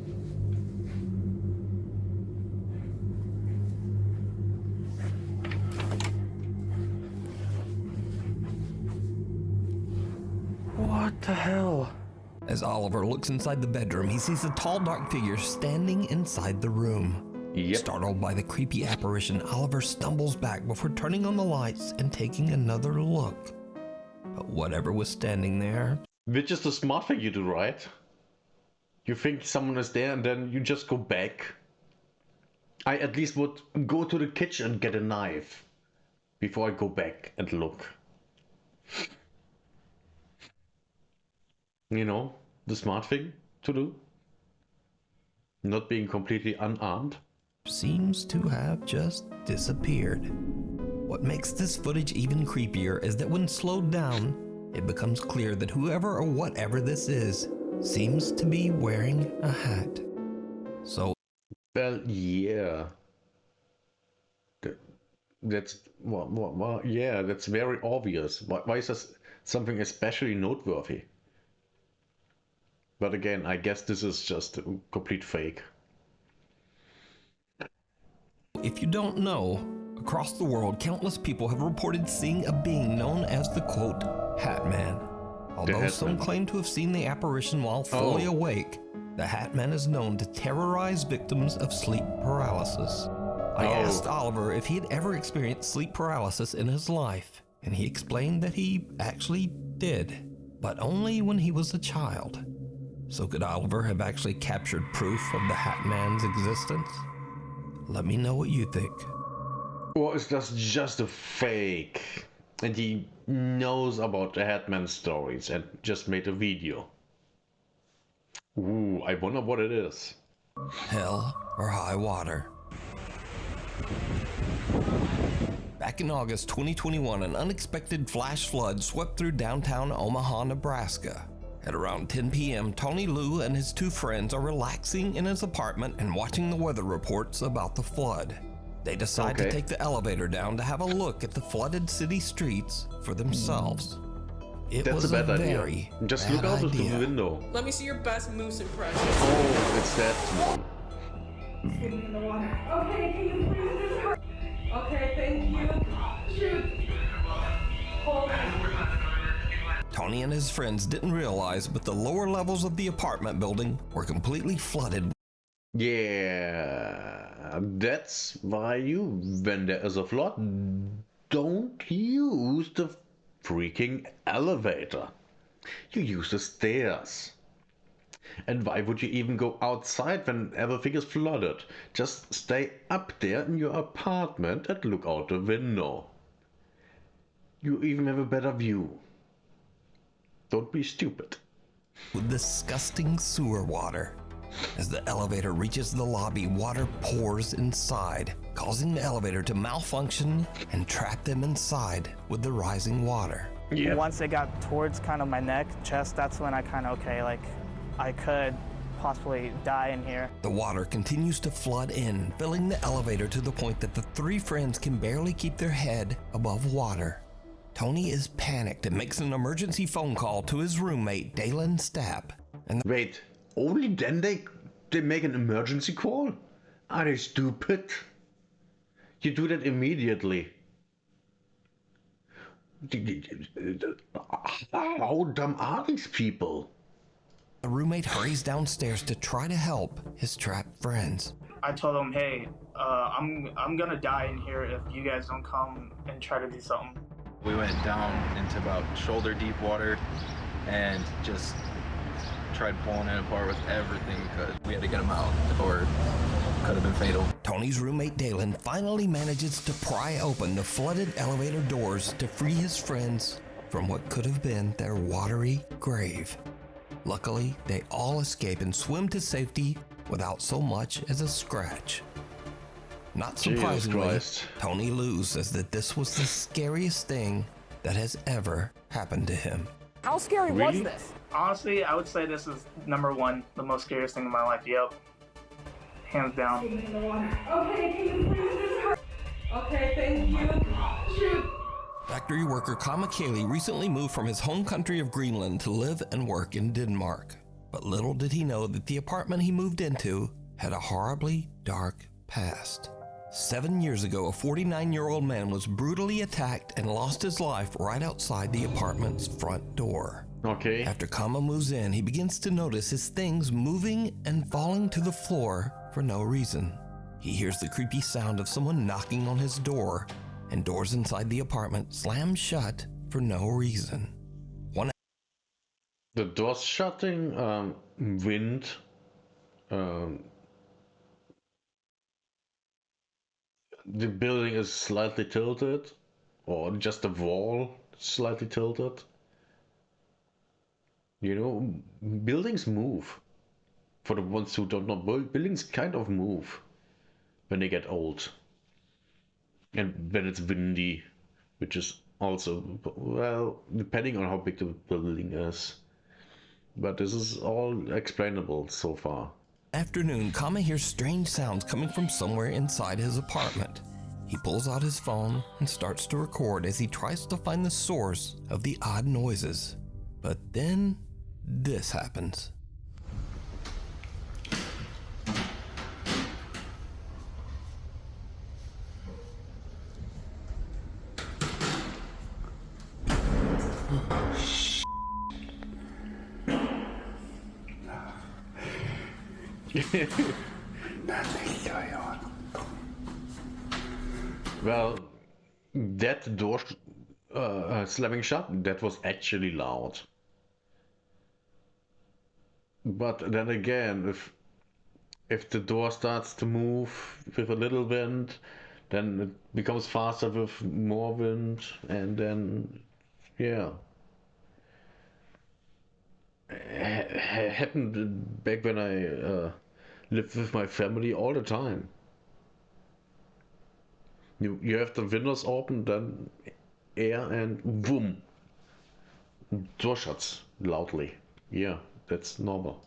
What the hell? As Oliver looks inside the bedroom, he sees a tall, dark figure standing inside the room. Yep. Startled by the creepy apparition, Oliver stumbles back before turning on the lights and taking another look. But whatever was standing there... Which is the smart thing you do, right? You think someone is there and then you just go back. I at least would go to the kitchen and get a knife before I go back and look. You know, the smart thing to do. Not being completely unarmed. Seems to have just disappeared. What makes this footage even creepier is that when slowed down, it becomes clear that whoever or whatever this is seems to be wearing a hat. So... Well, yeah. That's... Well, yeah, that's very obvious. Why is this something especially noteworthy? But again, I guess this is just a complete fake. If you don't know, across the world, countless people have reported seeing a being known as the, quote, Hat Man. Although some claim to have seen the apparition while fully awake, the Hat Man is known to terrorize victims of sleep paralysis. I asked Oliver if he had ever experienced sleep paralysis in his life, and he explained that he actually did, but only when he was a child. So could Oliver have actually captured proof of the Hat Man's existence? Let me know what you think. Or is that just a fake? And he knows about the Hat Man stories and just made a video. Ooh, I wonder what it is. Hell or high water. Back in August 2021, an unexpected flash flood swept through downtown Omaha, Nebraska. At around 10 p.m., Tony Liu and his two friends are relaxing in his apartment and watching the weather reports about the flood. They decide to take the elevator down to have a look at the flooded city streets for themselves. It That's was a bad idea. very Just bad look out of the idea. window. Let me see your best moose impression. Oh, it's that one. Put me in the water. Okay, can you please just hurry? Okay, thank you. Shoot. Hold on. Tony and his friends didn't realize, but the lower levels of the apartment building were completely flooded. Yeah, that's why when there is a flood, don't use the freaking elevator. You use the stairs. And why would you even go outside when everything is flooded? Just stay up there in your apartment and look out the window. You even have a better view. Don't be stupid. With disgusting sewer water. As the elevator reaches the lobby, water pours inside, causing the elevator to malfunction and trap them inside with the rising water. Yeah. Once it got towards kind of my neck, chest, that's when I kind of, okay, like I could possibly die in here. The water continues to flood in, filling the elevator to the point that the three friends can barely keep their head above water. Tony is panicked and makes an emergency phone call to his roommate, Dalen Stapp. And wait, only then they make an emergency call? Are they stupid? You do that immediately. How dumb are these people? The roommate hurries downstairs to try to help his trapped friends. I told them, hey, I'm gonna die in here if you guys don't come and try to do something. We went down into about shoulder deep water and just tried pulling it apart with everything we could. We had to get them out or it could have been fatal. Tony's roommate Dalen finally manages to pry open the flooded elevator doors to free his friends from what could have been their watery grave. Luckily, they all escape and swim to safety without so much as a scratch. Not surprisingly, Tony Lou says that this was the scariest thing that has ever happened to him. How scary was this? Honestly, I would say this is number one, the most scariest thing in my life. Yep. Hands down. Okay, can you please just hurry? Okay, thank you. Shoot. Factory worker Kama Kaylee recently moved from his home country of Greenland to live and work in Denmark. But little did he know that the apartment he moved into had a horribly dark past. 7 years ago, a 49-year-old man was brutally attacked and lost his life right outside the apartment's front door. Okay. After Kama moves in, he begins to notice his things moving and falling to the floor for no reason. He hears the creepy sound of someone knocking on his door, and doors inside the apartment slam shut for no reason. The doors shutting, wind, the building is slightly tilted, or just the wall slightly tilted. You know, buildings move. For the ones who don't know, buildings kind of move when they get old. And when it's windy, which is also, well, depending on how big the building is. But this is all explainable so far. Afternoon, Kama hears strange sounds coming from somewhere inside his apartment. He pulls out his phone and starts to record as he tries to find the source of the odd noises. But then, this happens. Well, that door slamming shut, that was actually loud. But then again, if the door starts to move with a little wind, then it becomes faster with more wind, and then, yeah. Happened back when I lived with my family all the time. You have the windows open, then air, and boom, door shuts loudly. Yeah, that's normal.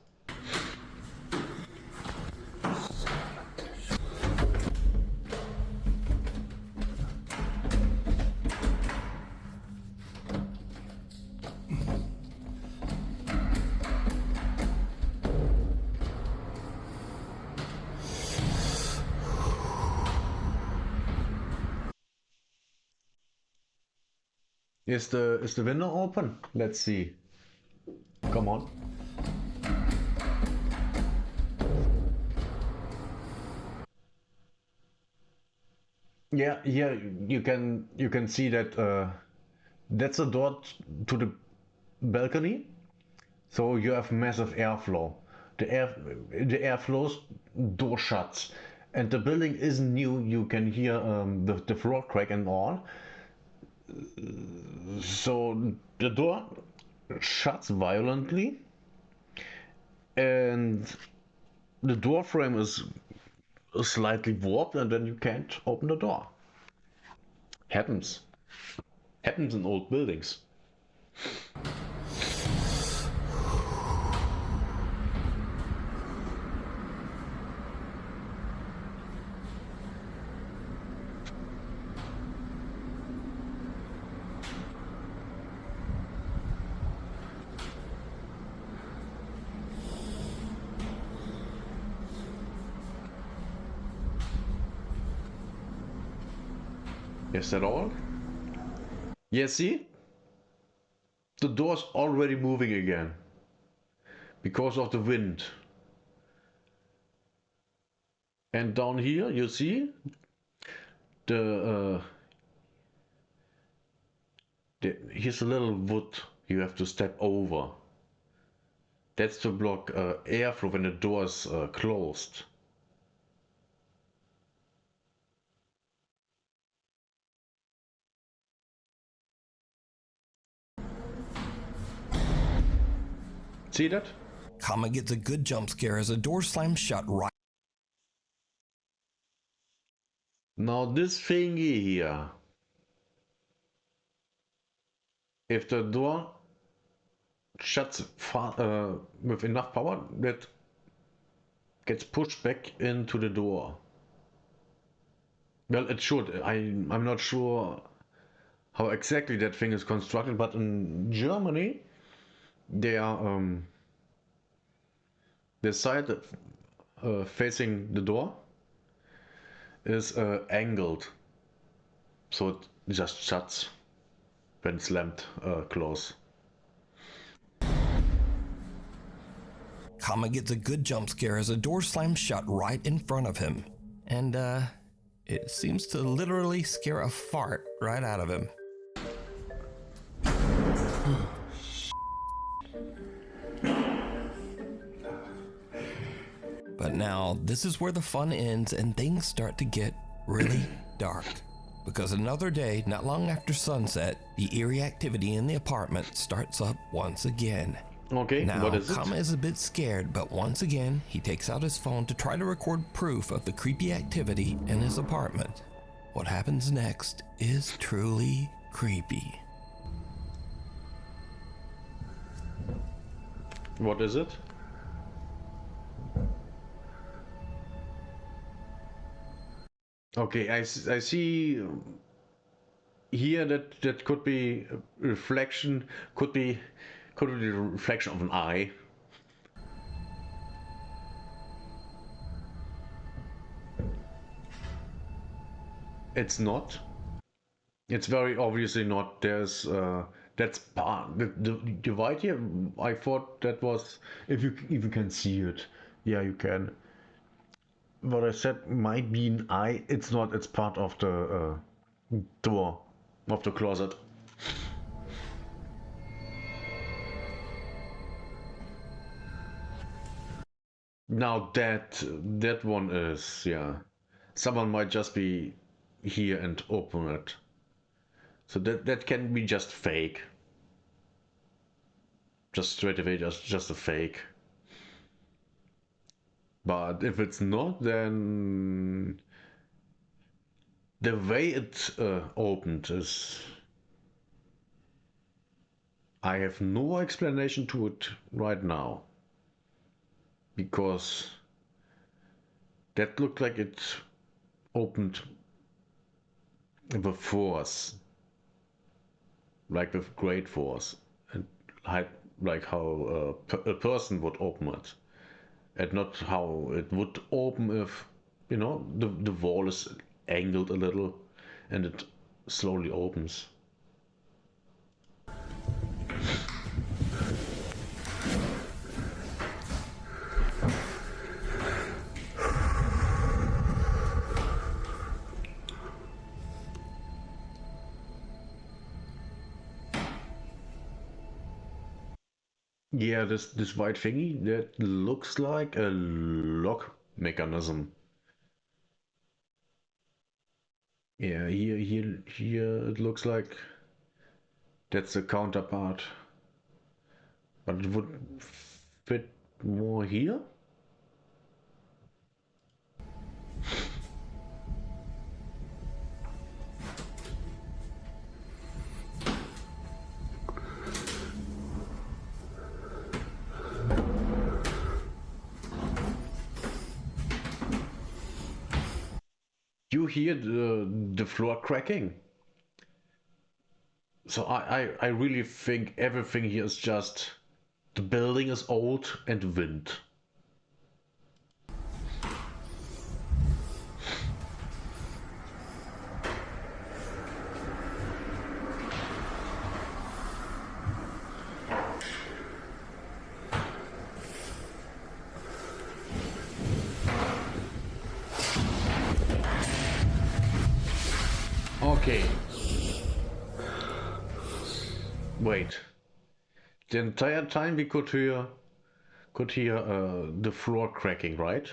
Is the window open? Let's see. Come on. Yeah, you can see that that's a door to the balcony. So you have massive airflow. The air flows, door shuts, and the building isn't new. You can hear the floor crack and all. So the door shuts violently, and the door frame is slightly warped, and then you can't open the door. Happens. Happens in old buildings. Is that all? Yeah, see? The door's already moving again. Because of the wind. And down here, you see? Here's a little wood you have to step over. That's to block airflow when the door is closed. See that? Kama gets a good jump scare as a door slams shut right. Now this thingy here. If the door shuts with enough power, that gets pushed back into the door. Well, it should. I'm not sure how exactly that thing is constructed, but in Germany, they are the side facing the door is angled, so it just shuts when slammed close. Kama gets a good jump scare as a door slams shut right in front of him. And it seems to literally scare a fart right out of him. But now, this is where the fun ends and things start to get really dark. Because another day, not long after sunset, the eerie activity in the apartment starts up once again. Okay, now, what is it? Kama is a bit scared, but once again, he takes out his phone to try to record proof of the creepy activity in his apartment. What happens next is truly creepy. What is it? Okay, I see here that could be a reflection, could be the reflection of an eye. It's not. It's very obviously not. There's that's part the white here. I thought that was if you even can see it. Yeah, you can. What I said might be an eye. It's not. It's part of the door of the closet. Now that one is, yeah. Someone might just be here and open it. So that can be just fake. Just straight away, just a fake. But if it's not, then the way it opened is... I have no explanation to it right now. Because that looked like it opened with force. Like with great force. And like how a person would open it. And not how it would open if, you know, the wall is angled a little and it slowly opens. Yeah, this white thingy that looks like a lock mechanism. Yeah, here it looks like that's the counterpart. But it would fit more here? You hear the floor cracking. So I really think everything here is just the building is old and wind. Okay. Wait. The entire time we could hear the floor cracking, right?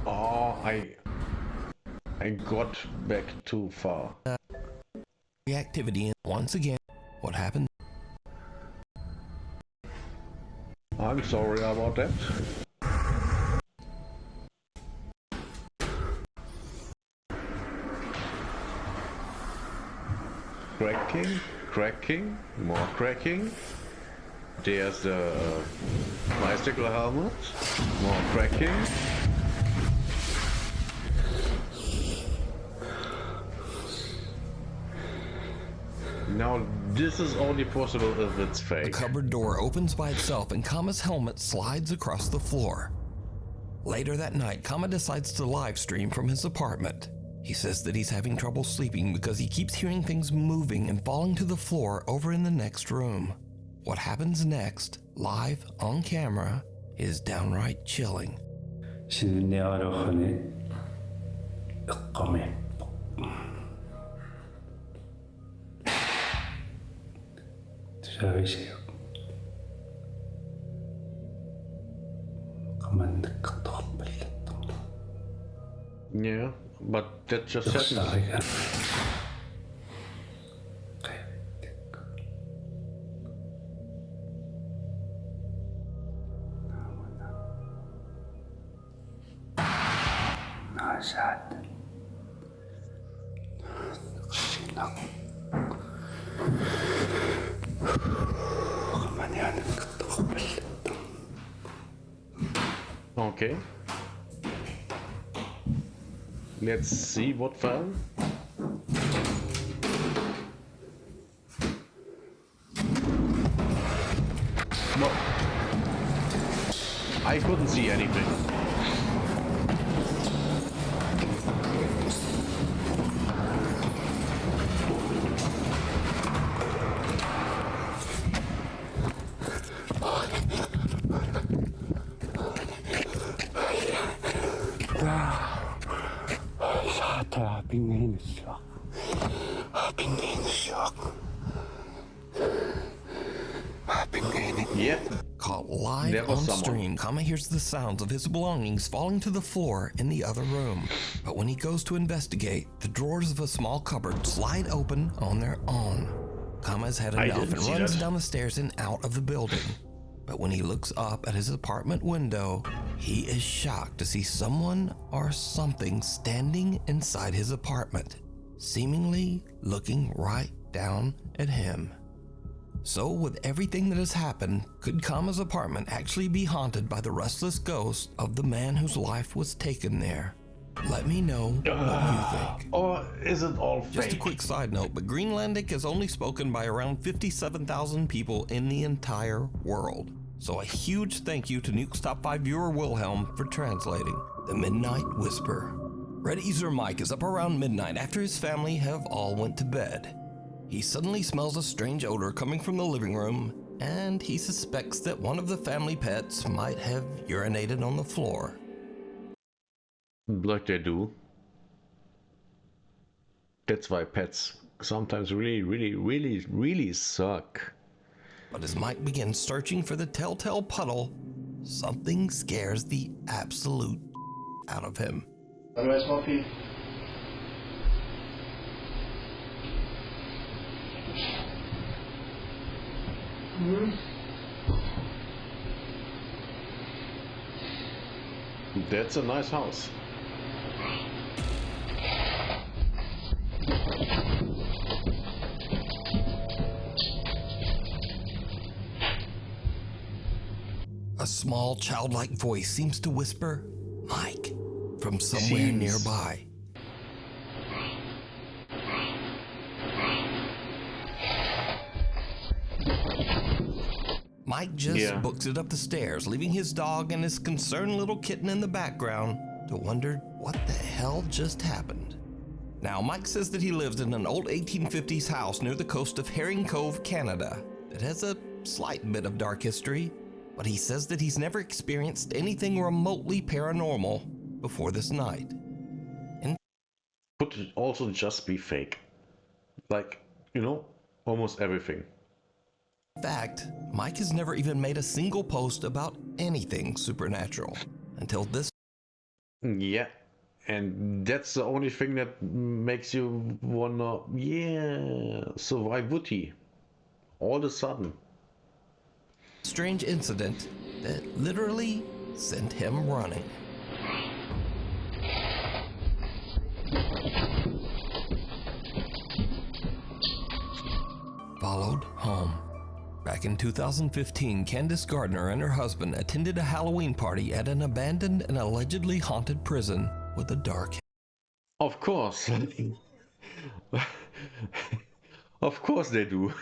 Oh, I got back too far. Reactivity, and once again, what happened? I'm sorry about that. Cracking, more cracking. There's the bicycle helmet, more cracking. Now this is only possible if it's fake. The cupboard door opens by itself and Kama's helmet slides across the floor. Later that night, Kama decides to live stream from his apartment. He says that he's having trouble sleeping because he keeps hearing things moving and falling to the floor over in the next room. What happens next, live on camera, is downright chilling. Yeah, but that just happened. Okay. Let's see what fell. No. I couldn't see anything. Yeah. Caught live on stream, Kama hears the sounds of his belongings falling to the floor in the other room. But when he goes to investigate, the drawers of a small cupboard slide open on their own. Kama's had enough and runs down the stairs and out of the building. But when he looks up at his apartment window, he is shocked to see someone or something standing inside his apartment, seemingly looking right down at him. So with everything that has happened, could Kama's apartment actually be haunted by the restless ghost of the man whose life was taken there? Let me know what you think. Or is it all fake? Just a quick side note, but Greenlandic is only spoken by around 57,000 people in the entire world. So a huge thank you to Nuke's Top 5 viewer Wilhelm for translating The Midnight Whisper. Red Easer Mike is up around midnight after his family have all went to bed. He suddenly smells a strange odor coming from the living room, and he suspects that one of the family pets might have urinated on the floor. like they do. That's why pets sometimes really suck. But as Mike begins searching for the telltale puddle, something scares the absolute out of him. How do I smell pee? That's a nice house. A small childlike voice seems to whisper, "Mike," from somewhere nearby. Mike just books it up the stairs, leaving his dog and his concerned little kitten in the background to wonder what the hell just happened. Now, Mike says that he lives in an old 1850s house near the coast of Herring Cove, Canada, that has a slight bit of dark history, but he says that he's never experienced anything remotely paranormal before this night. Could it also just be fake? Like, you know, almost everything. In fact, Mike has never even made a single post about anything supernatural until this. Yeah, and that's the only thing that makes you wanna, so why would he? All of a sudden. Strange incident that literally sent him running. Followed home. Back in 2015, Candace Gardner and her husband attended a Halloween party at an abandoned and allegedly haunted prison with a dark. Of course. Of course they do.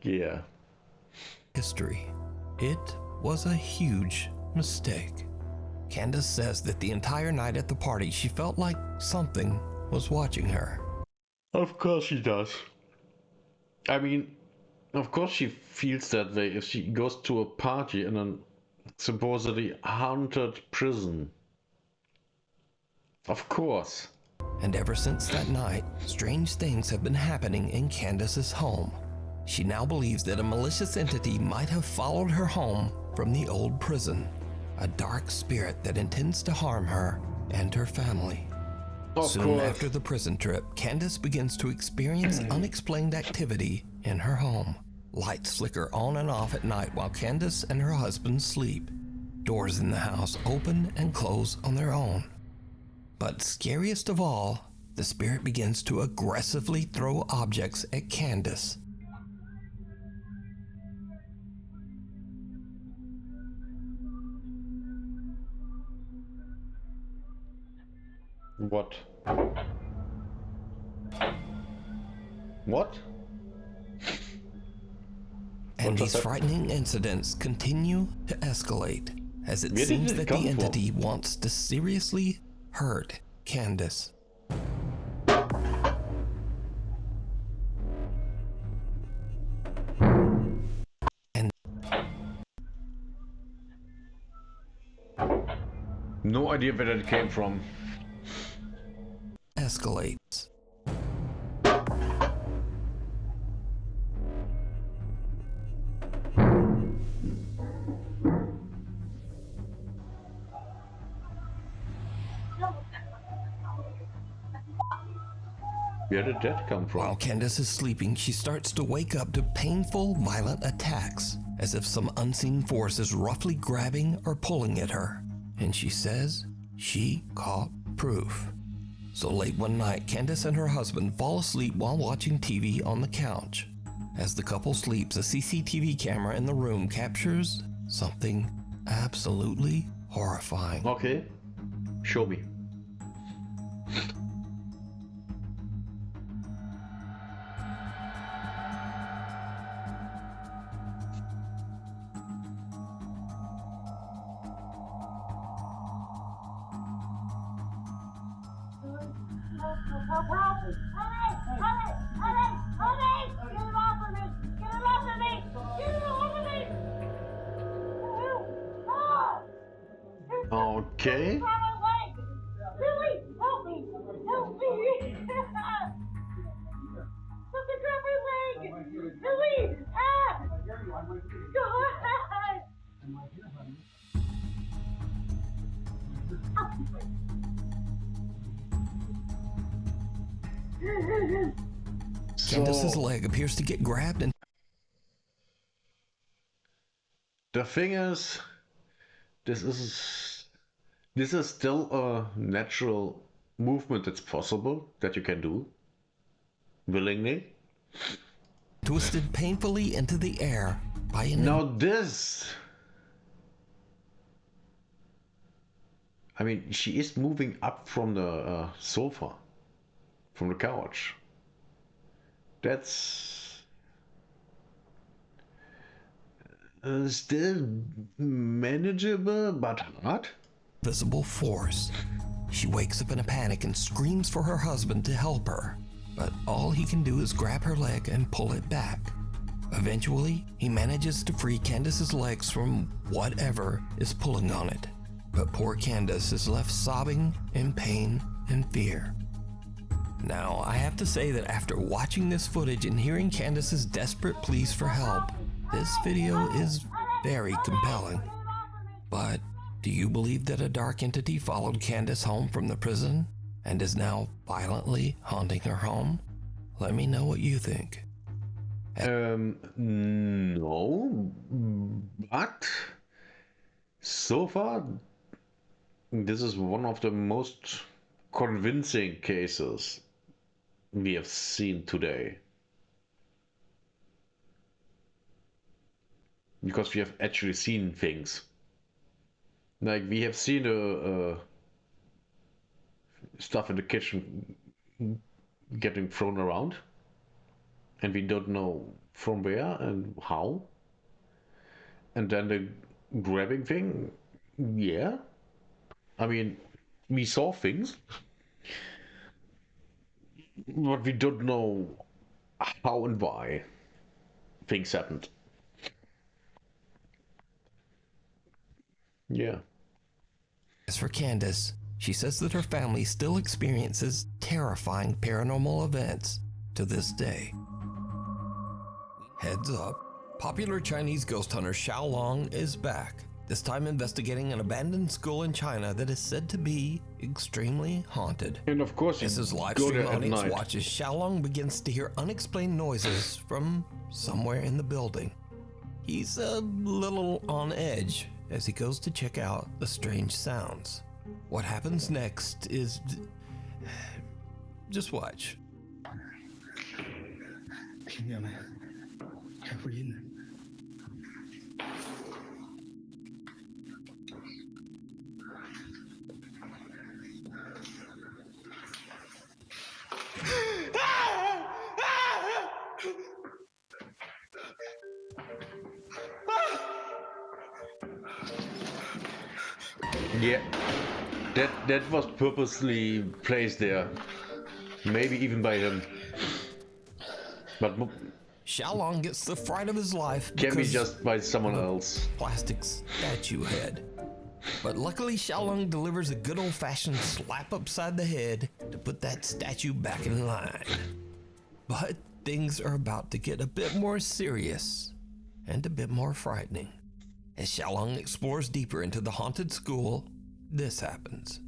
Yeah. History. It was a huge mistake. Candace says that the entire night at the party she felt like something was watching her. Of course she does. I mean, of course she feels that way if she goes to a party in a supposedly haunted prison. Of course. And ever since that night, strange things have been happening in Candace's home. She now believes that a malicious entity might have followed her home from the old prison, a dark spirit that intends to harm her and her family. Soon after the prison trip, Candace begins to experience unexplained activity in her home. Lights flicker on and off at night while Candace and her husband sleep. Doors in the house open and close on their own. But scariest of all, the spirit begins to aggressively throw objects at Candace. What? What? And these frightening incidents continue to escalate as it seems that the entity wants to seriously hurt Candace. And no idea where that came from. Escalates. Where did that come from? While Candace is sleeping, she starts to wake up to painful, violent attacks, as if some unseen force is roughly grabbing or pulling at her. And she says she caught proof. So late one night, Candace and her husband fall asleep while watching TV on the couch. As the couple sleeps, a CCTV camera in the room captures something absolutely horrifying. Okay, show me. Okay. Billy, help me! Help me! Something grabbed my leg! Billy! Ah! God! Candace's leg appears to get grabbed and the thing is, this is still a natural movement that's possible that you can do willingly. Twisted painfully into the air by an... Now this... I mean, she is moving up from the sofa, from the couch. That's... still manageable, but hard. Visible force. She wakes up in a panic and screams for her husband to help her, but all he can do is grab her leg and pull it back. Eventually, he manages to free Candace's legs from whatever is pulling on it, but poor Candace is left sobbing in pain and fear. Now, I have to say that after watching this footage and hearing Candace's desperate pleas for help, this video is very compelling. But do you believe that a dark entity followed Candace home from the prison and is now violently haunting her home? Let me know what you think. No, but so far, this is one of the most convincing cases we have seen today. Because we have actually seen things. Like we have seen stuff in the kitchen getting thrown around, and we don't know from where and how. And then the grabbing thing, yeah. I mean, we saw things, but we don't know how and why things happened. Yeah. As for Candace, she says that her family still experiences terrifying paranormal events to this day. Heads up, popular Chinese ghost hunter Xiaolong is back, this time investigating an abandoned school in China that is said to be extremely haunted. And of course, as his live stream audience watches, Xiaolong begins to hear unexplained noises from somewhere in the building. He's a little on edge as he goes to check out the strange sounds. What happens next is... just watch. Yeah, that was purposely placed there, maybe even by him. But Xiaolong gets the fright of his life. Can be just by someone else. Plastic statue head. But luckily, Xiaolong delivers a good old-fashioned slap upside the head to put that statue back in line. But things are about to get a bit more serious and a bit more frightening. As Xiaolong explores deeper into the haunted school, this happens.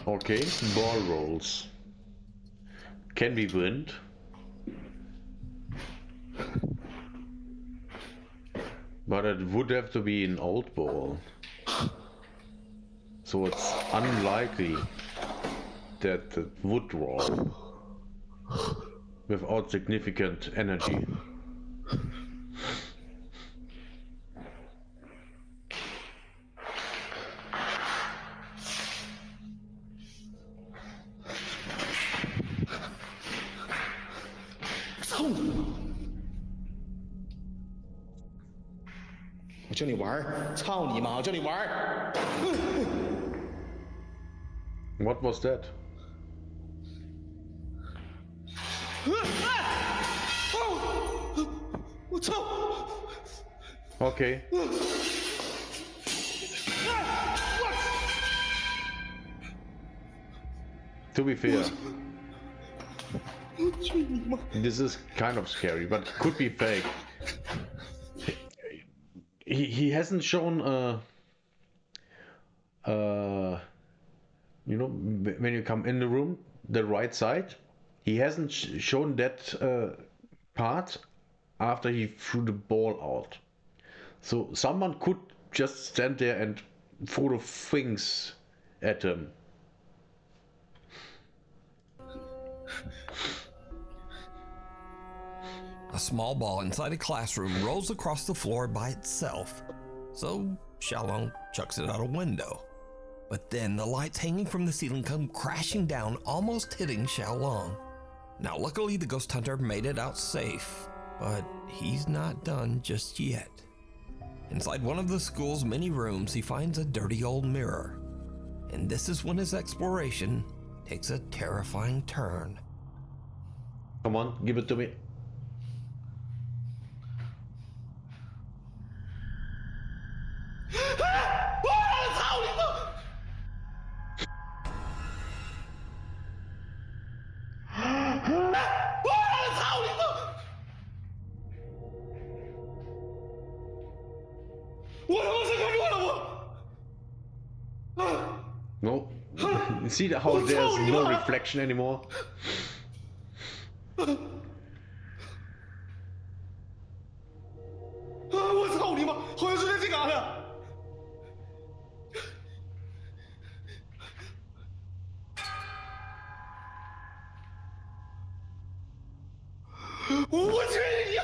Okay, ball rolls. Can be wind. But it would have to be an old ball. So it's unlikely that it would roll without significant energy. 我教你玩儿，操你妈！我教你玩儿。 What was that? Okay. To be fair, this is kind of scary, but could be fake. He hasn't shown you know, when you come in the room, the right side, he hasn't shown that part after he threw the ball out. So someone could just stand there and throw the things at him. A small ball inside a classroom rolls across the floor by itself, so Xiaolong chucks it out a window. But then the lights hanging from the ceiling come crashing down, almost hitting Xiaolong. Now luckily the ghost hunter made it out safe, but he's not done just yet. Inside one of the school's many rooms, he finds a dirty old mirror. And this is when his exploration takes a terrifying turn. Come on, give it to me. No. You see how there's no reflection anymore?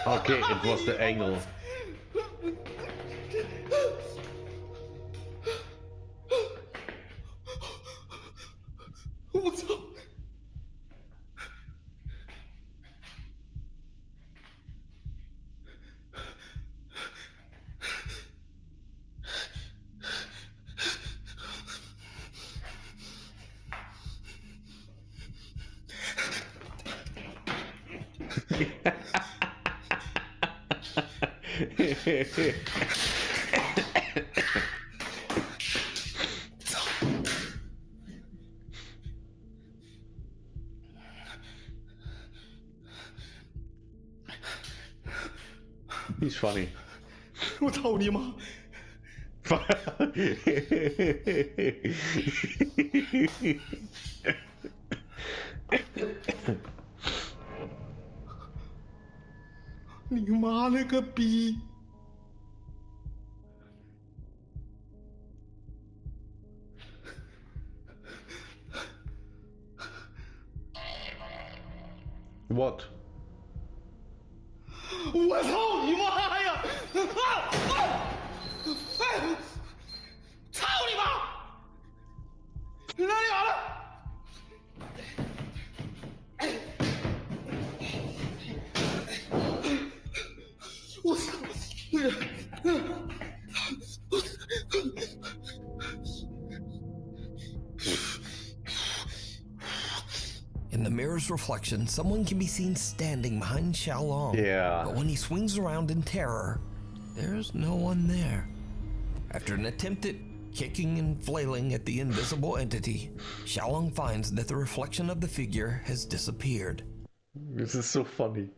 Okay, it was the angle. He's funny. 我操你妈！ 你妈了个逼！ What? 我操你妈呀！操你妈！你哪里完了？ 我操！ In the mirror's reflection, someone can be seen standing behind Xiaolong. Yeah. But when he swings around in terror, there's no one there. After an attempt at kicking and flailing at the invisible entity, Xiaolong finds that the reflection of the figure has disappeared. This is so funny.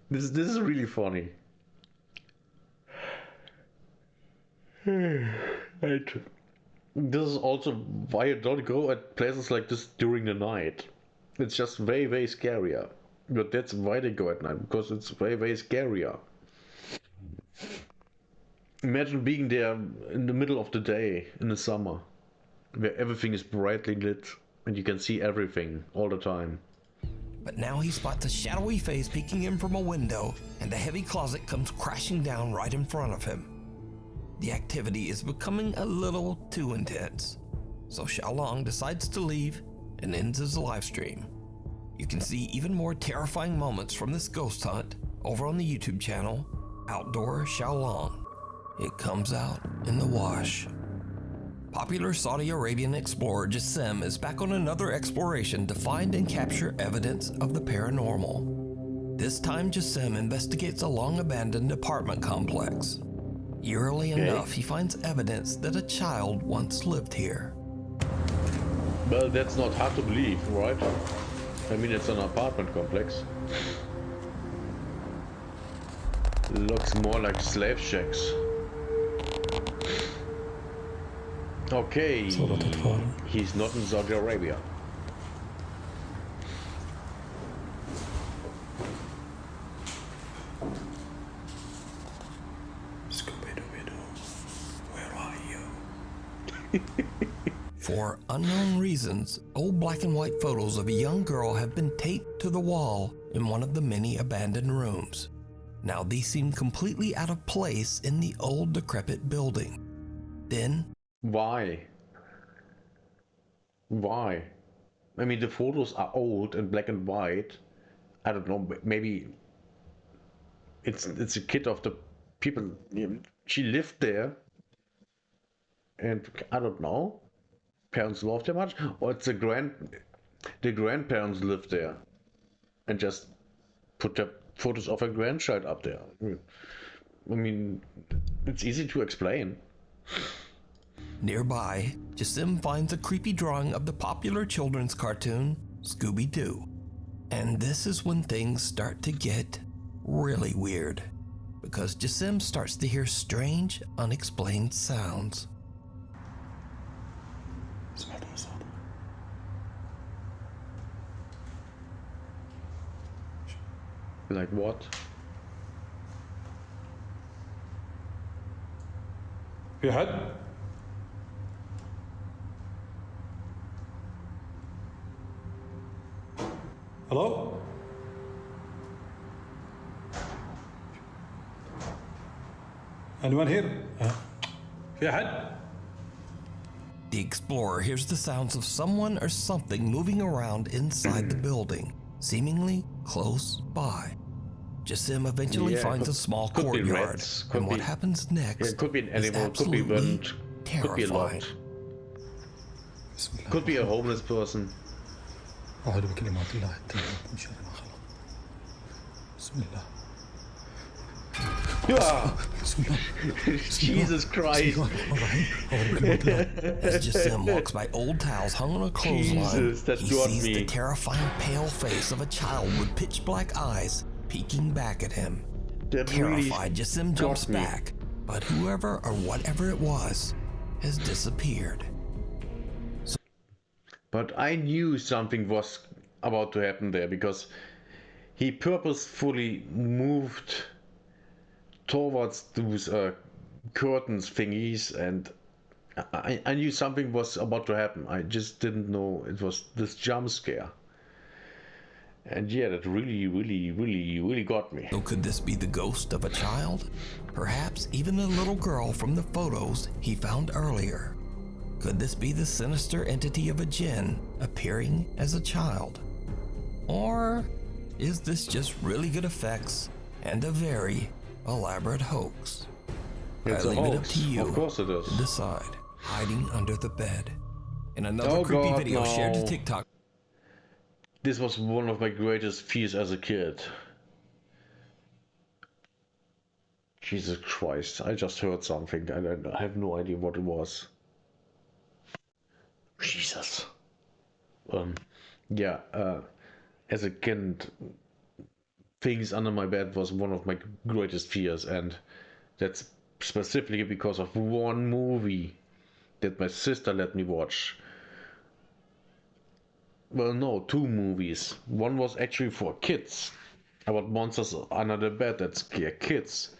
This is really funny. Right. This is also why you don't go at places like this during the night. It's just way, way scarier. But that's why they go at night, because it's way, way scarier. Imagine being there in the middle of the day in the summer, where everything is brightly lit and you can see everything all the time. But now he spots a shadowy face peeking in from a window, and the heavy closet comes crashing down right in front of him. The activity is becoming a little too intense, so Xiaolong decides to leave and ends his live stream. You can see even more terrifying moments from this ghost hunt over on the YouTube channel outdoor Shaolong. It comes out in the wash. Popular Saudi Arabian explorer Jassim is back on another exploration to find and capture evidence of the paranormal. This time Jassim investigates a long-abandoned apartment complex. Eerily enough, he finds evidence that a child once lived here. Well, that's not hard to believe, right? I mean, it's an apartment complex. Looks more like slave shacks. Okay, he's not in Saudi Arabia. For unknown reasons, old black and white photos of a young girl have been taped to the wall in one of the many abandoned rooms. Now these seem completely out of place in the old decrepit building. Then... Why? Why? I mean, the photos are old and black and white. I don't know, maybe it's a kid of the people. She lived there. And I don't know. Parents loved her much, or it's the grandparents lived there and just put the photos of a grandchild up there. I mean, it's easy to explain. Nearby, Jassim finds a creepy drawing of the popular children's cartoon, Scooby-Doo. And this is when things start to get really weird, because Jassim starts to hear strange, unexplained sounds. Like what? في حد؟ Hello? Anyone here? في أحد؟ The explorer hears the sounds of someone or something moving around inside the building, seemingly close by. Jassim eventually finds a small courtyard, and what happens next could be an animal, is absolutely could be a terrifying. Could be a homeless person. أعوذ بكلمات الله التامة من شر ما خلق. بسم الله. Jesus Christ. As Jassim walks by old towels hung on a clothesline, he sees the terrifying pale face of a child with pitch black eyes peeking back at him. Terrified, Jassim jumps back, but whoever or whatever it was has disappeared. But I knew something was about to happen there because he purposefully moved towards those curtains thingies, and I knew something was about to happen. I just didn't know it was this jump scare. And yeah, that really got me. So could this be the ghost of a child? Perhaps even the little girl from the photos he found earlier. Could this be the sinister entity of a jinn appearing as a child? Or is this just really good effects and a very elaborate hoax? It's I a leave it up hoax. to you Of course it is. to decide. Hiding under the bed. In another creepy video shared to TikTok. This was one of my greatest fears as a kid. Jesus Christ, I just heard something and I have no idea what it was. Jesus. Yeah, as a kid, things under my bed was one of my greatest fears, and that's specifically because of one movie that my sister let me watch. Well, no, two movies. One was actually for kids, about monsters under the bed that scare kids.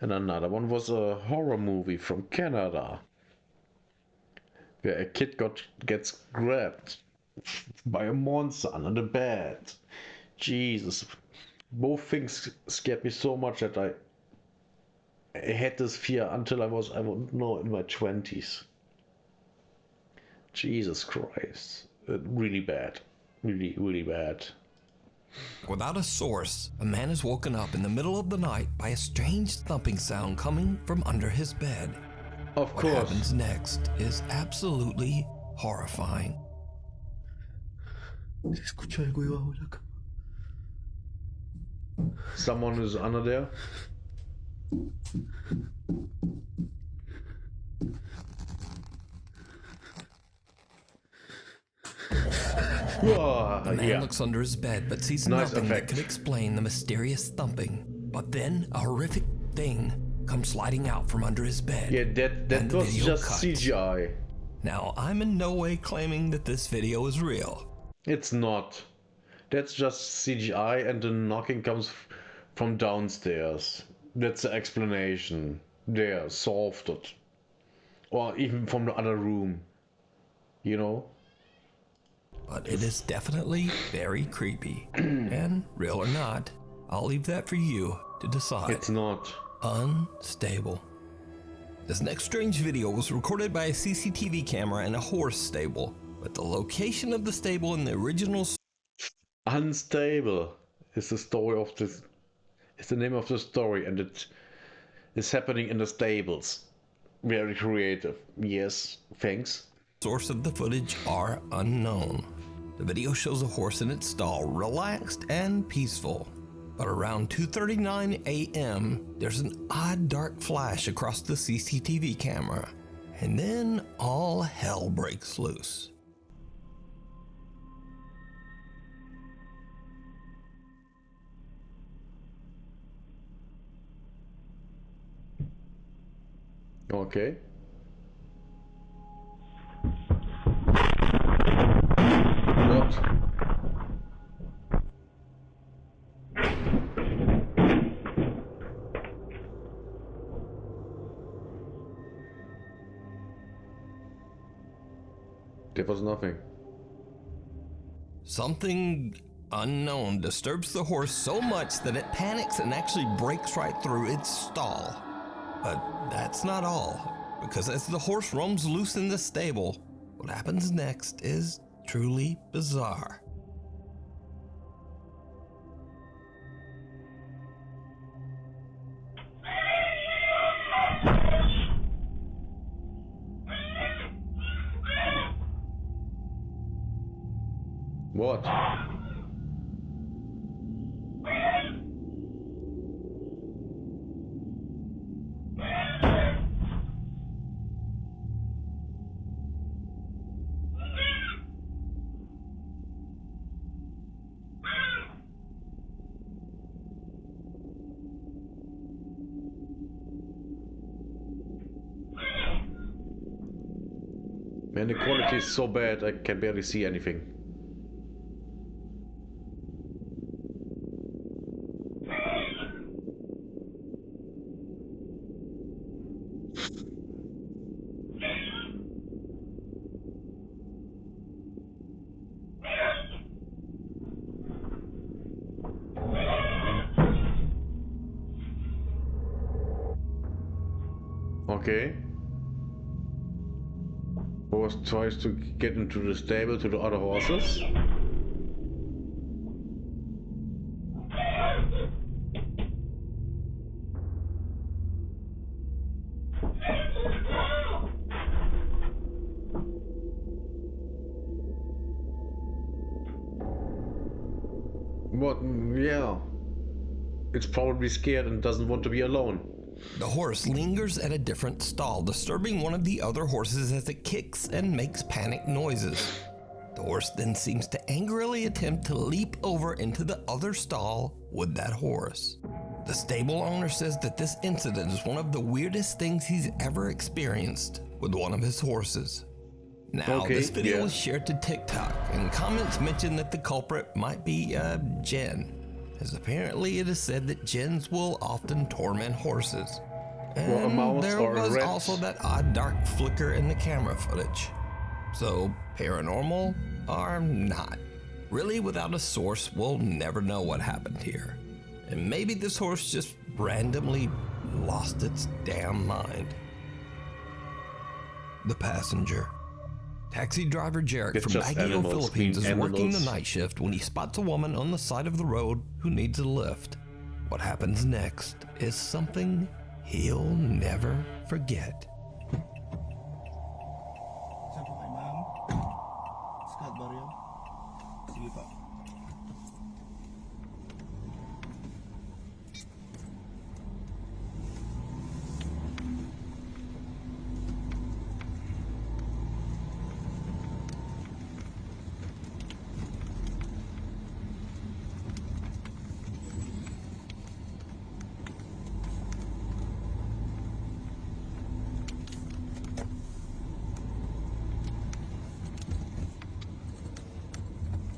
And another one was a horror movie from Canada, where a kid gets grabbed by a monster under the bed. Jesus. Both things scared me so much that I had this fear until I don't know, in my 20s. Jesus Christ. Really bad. Really bad. Without a source, a man is woken up in the middle of the night by a strange thumping sound coming from under his bed. Of What course. happens next is absolutely horrifying. Someone is under there. The man looks under his bed but sees Nice nothing effect. that could explain the mysterious thumping. But then a horrific thing comes sliding out from under his bed. Yeah, that and the was video just cuts. CGI. Now, I'm in no way claiming that this video is real. It's not. That's just CGI, and the knocking comes from downstairs. That's the explanation. There, solved it. Or even from the other room. You know? But it is definitely very creepy. And real or not, I'll leave that for you to decide. It's not. Unstable. This next strange video was recorded by a CCTV camera in a horse stable, but the location of the stable in the original Unstable is the story of this. It's the name of the story, and it is happening in the stables. Very creative. Yes, thanks. source of the footage are unknown. The video shows a horse in its stall, relaxed and peaceful. But around 2:39 a.m., there's an odd dark flash across the CCTV camera. And then all hell breaks loose. Okay. What? There was nothing. Something unknown disturbs the horse so much that it panics and actually breaks right through its stall. But that's not all, because as the horse roams loose in the stable, what happens next is truly bizarre. What? Man, the quality is so bad I can barely see anything. Okay. Horse tries to get into the stable to the other horses. What? Yeah. It's probably scared and doesn't want to be alone. The horse lingers at a different stall, disturbing one of the other horses as it kicks and makes panic noises. The horse then seems to angrily attempt to leap over into the other stall with that horse. The stable owner says that this incident is one of the weirdest things he's ever experienced with one of his horses. Now, Okay, this video yeah. was shared to TikTok, and comments mention that the culprit might be Jen, as apparently it is said that Gens will often torment horses. Well, a And mouse there or a was rat. also that odd dark flicker in the camera footage. So, paranormal or not? Really, without a source, we'll never know what happened here. And maybe this horse just randomly lost its damn mind. The passenger. Taxi driver Jarek It's from just Baguio, animals Philippines is being working the animals. night shift when he spots a woman on the side of the road who needs a lift. What happens next is something he'll never forget. Saan po kayo, ma'am? Scott Barrio? Sige po.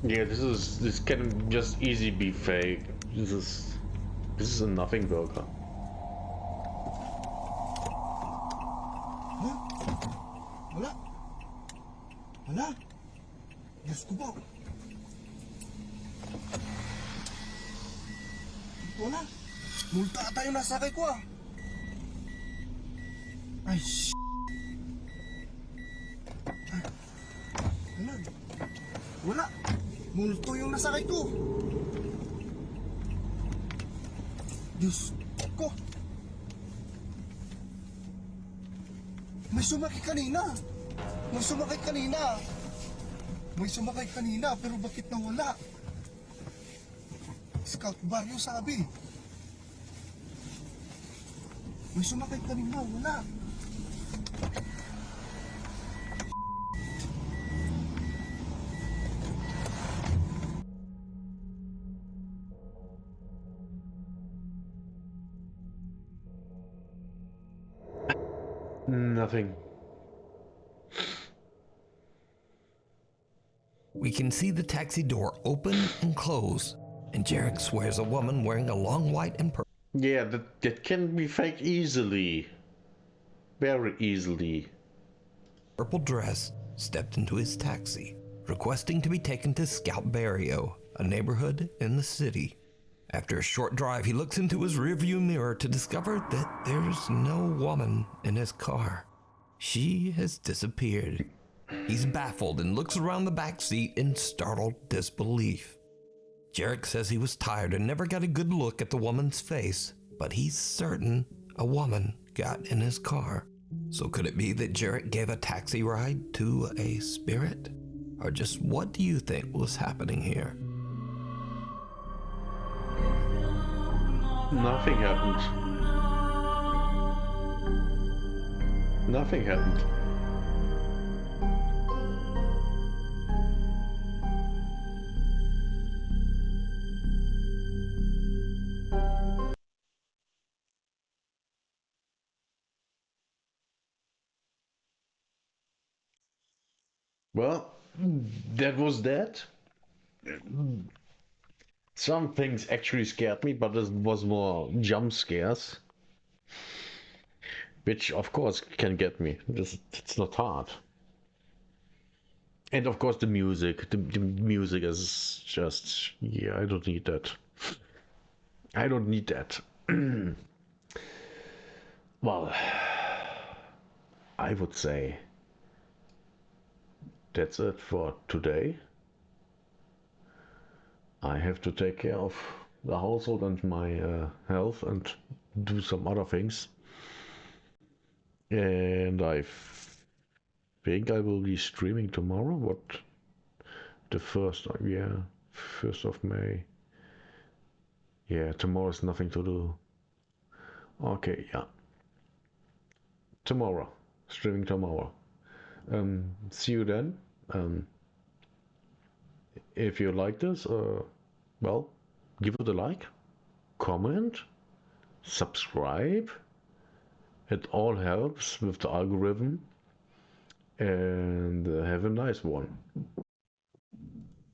Yeah, this can just easy be fake. This is a nothing burger. Ha? Wala. Wala. Diyos ko po. Wala. Multa ata yung nasakay ko ah. Ay, Wala. Wala. Multo yung nasakay ko. Diyos ko. May sumakay kanina. May sumakay kanina. May sumakay kanina pero bakit nawala? Scout Barrio sabi. May sumakay kanina, wala. Nothing. We can see the taxi door open and close, and Jarek swears a woman wearing a long white and purple. Yeah, that can be fake easily. Very easily. Purple dress stepped into his taxi, requesting to be taken to Scout Barrio, a neighborhood in the city. After a short drive, he looks into his rearview mirror to discover that there's no woman in his car. She has disappeared. He's baffled and looks around the back seat in startled disbelief. Jarek says he was tired and never got a good look at the woman's face, but he's certain a woman got in his car. So could it be that Jarek gave a taxi ride to a spirit? Or just what do you think was happening here? Nothing happened. Nothing happened. Well, that was that. Some things actually scared me, but it was more jump scares. Which, of course, can get me. It's not hard. And of course, the music. The music is just. Yeah, I don't need that. I don't need that. Well, I would say that's it for today. I have to take care of the household and my health and do some other things. And I think I will be streaming tomorrow. What? The 1st, yeah, 1st of May. Yeah, tomorrow's nothing to do. Okay, yeah. Tomorrow. Streaming tomorrow. See you then. If you like this, well, give it a like, comment, subscribe. It all helps with the algorithm. And have a nice one.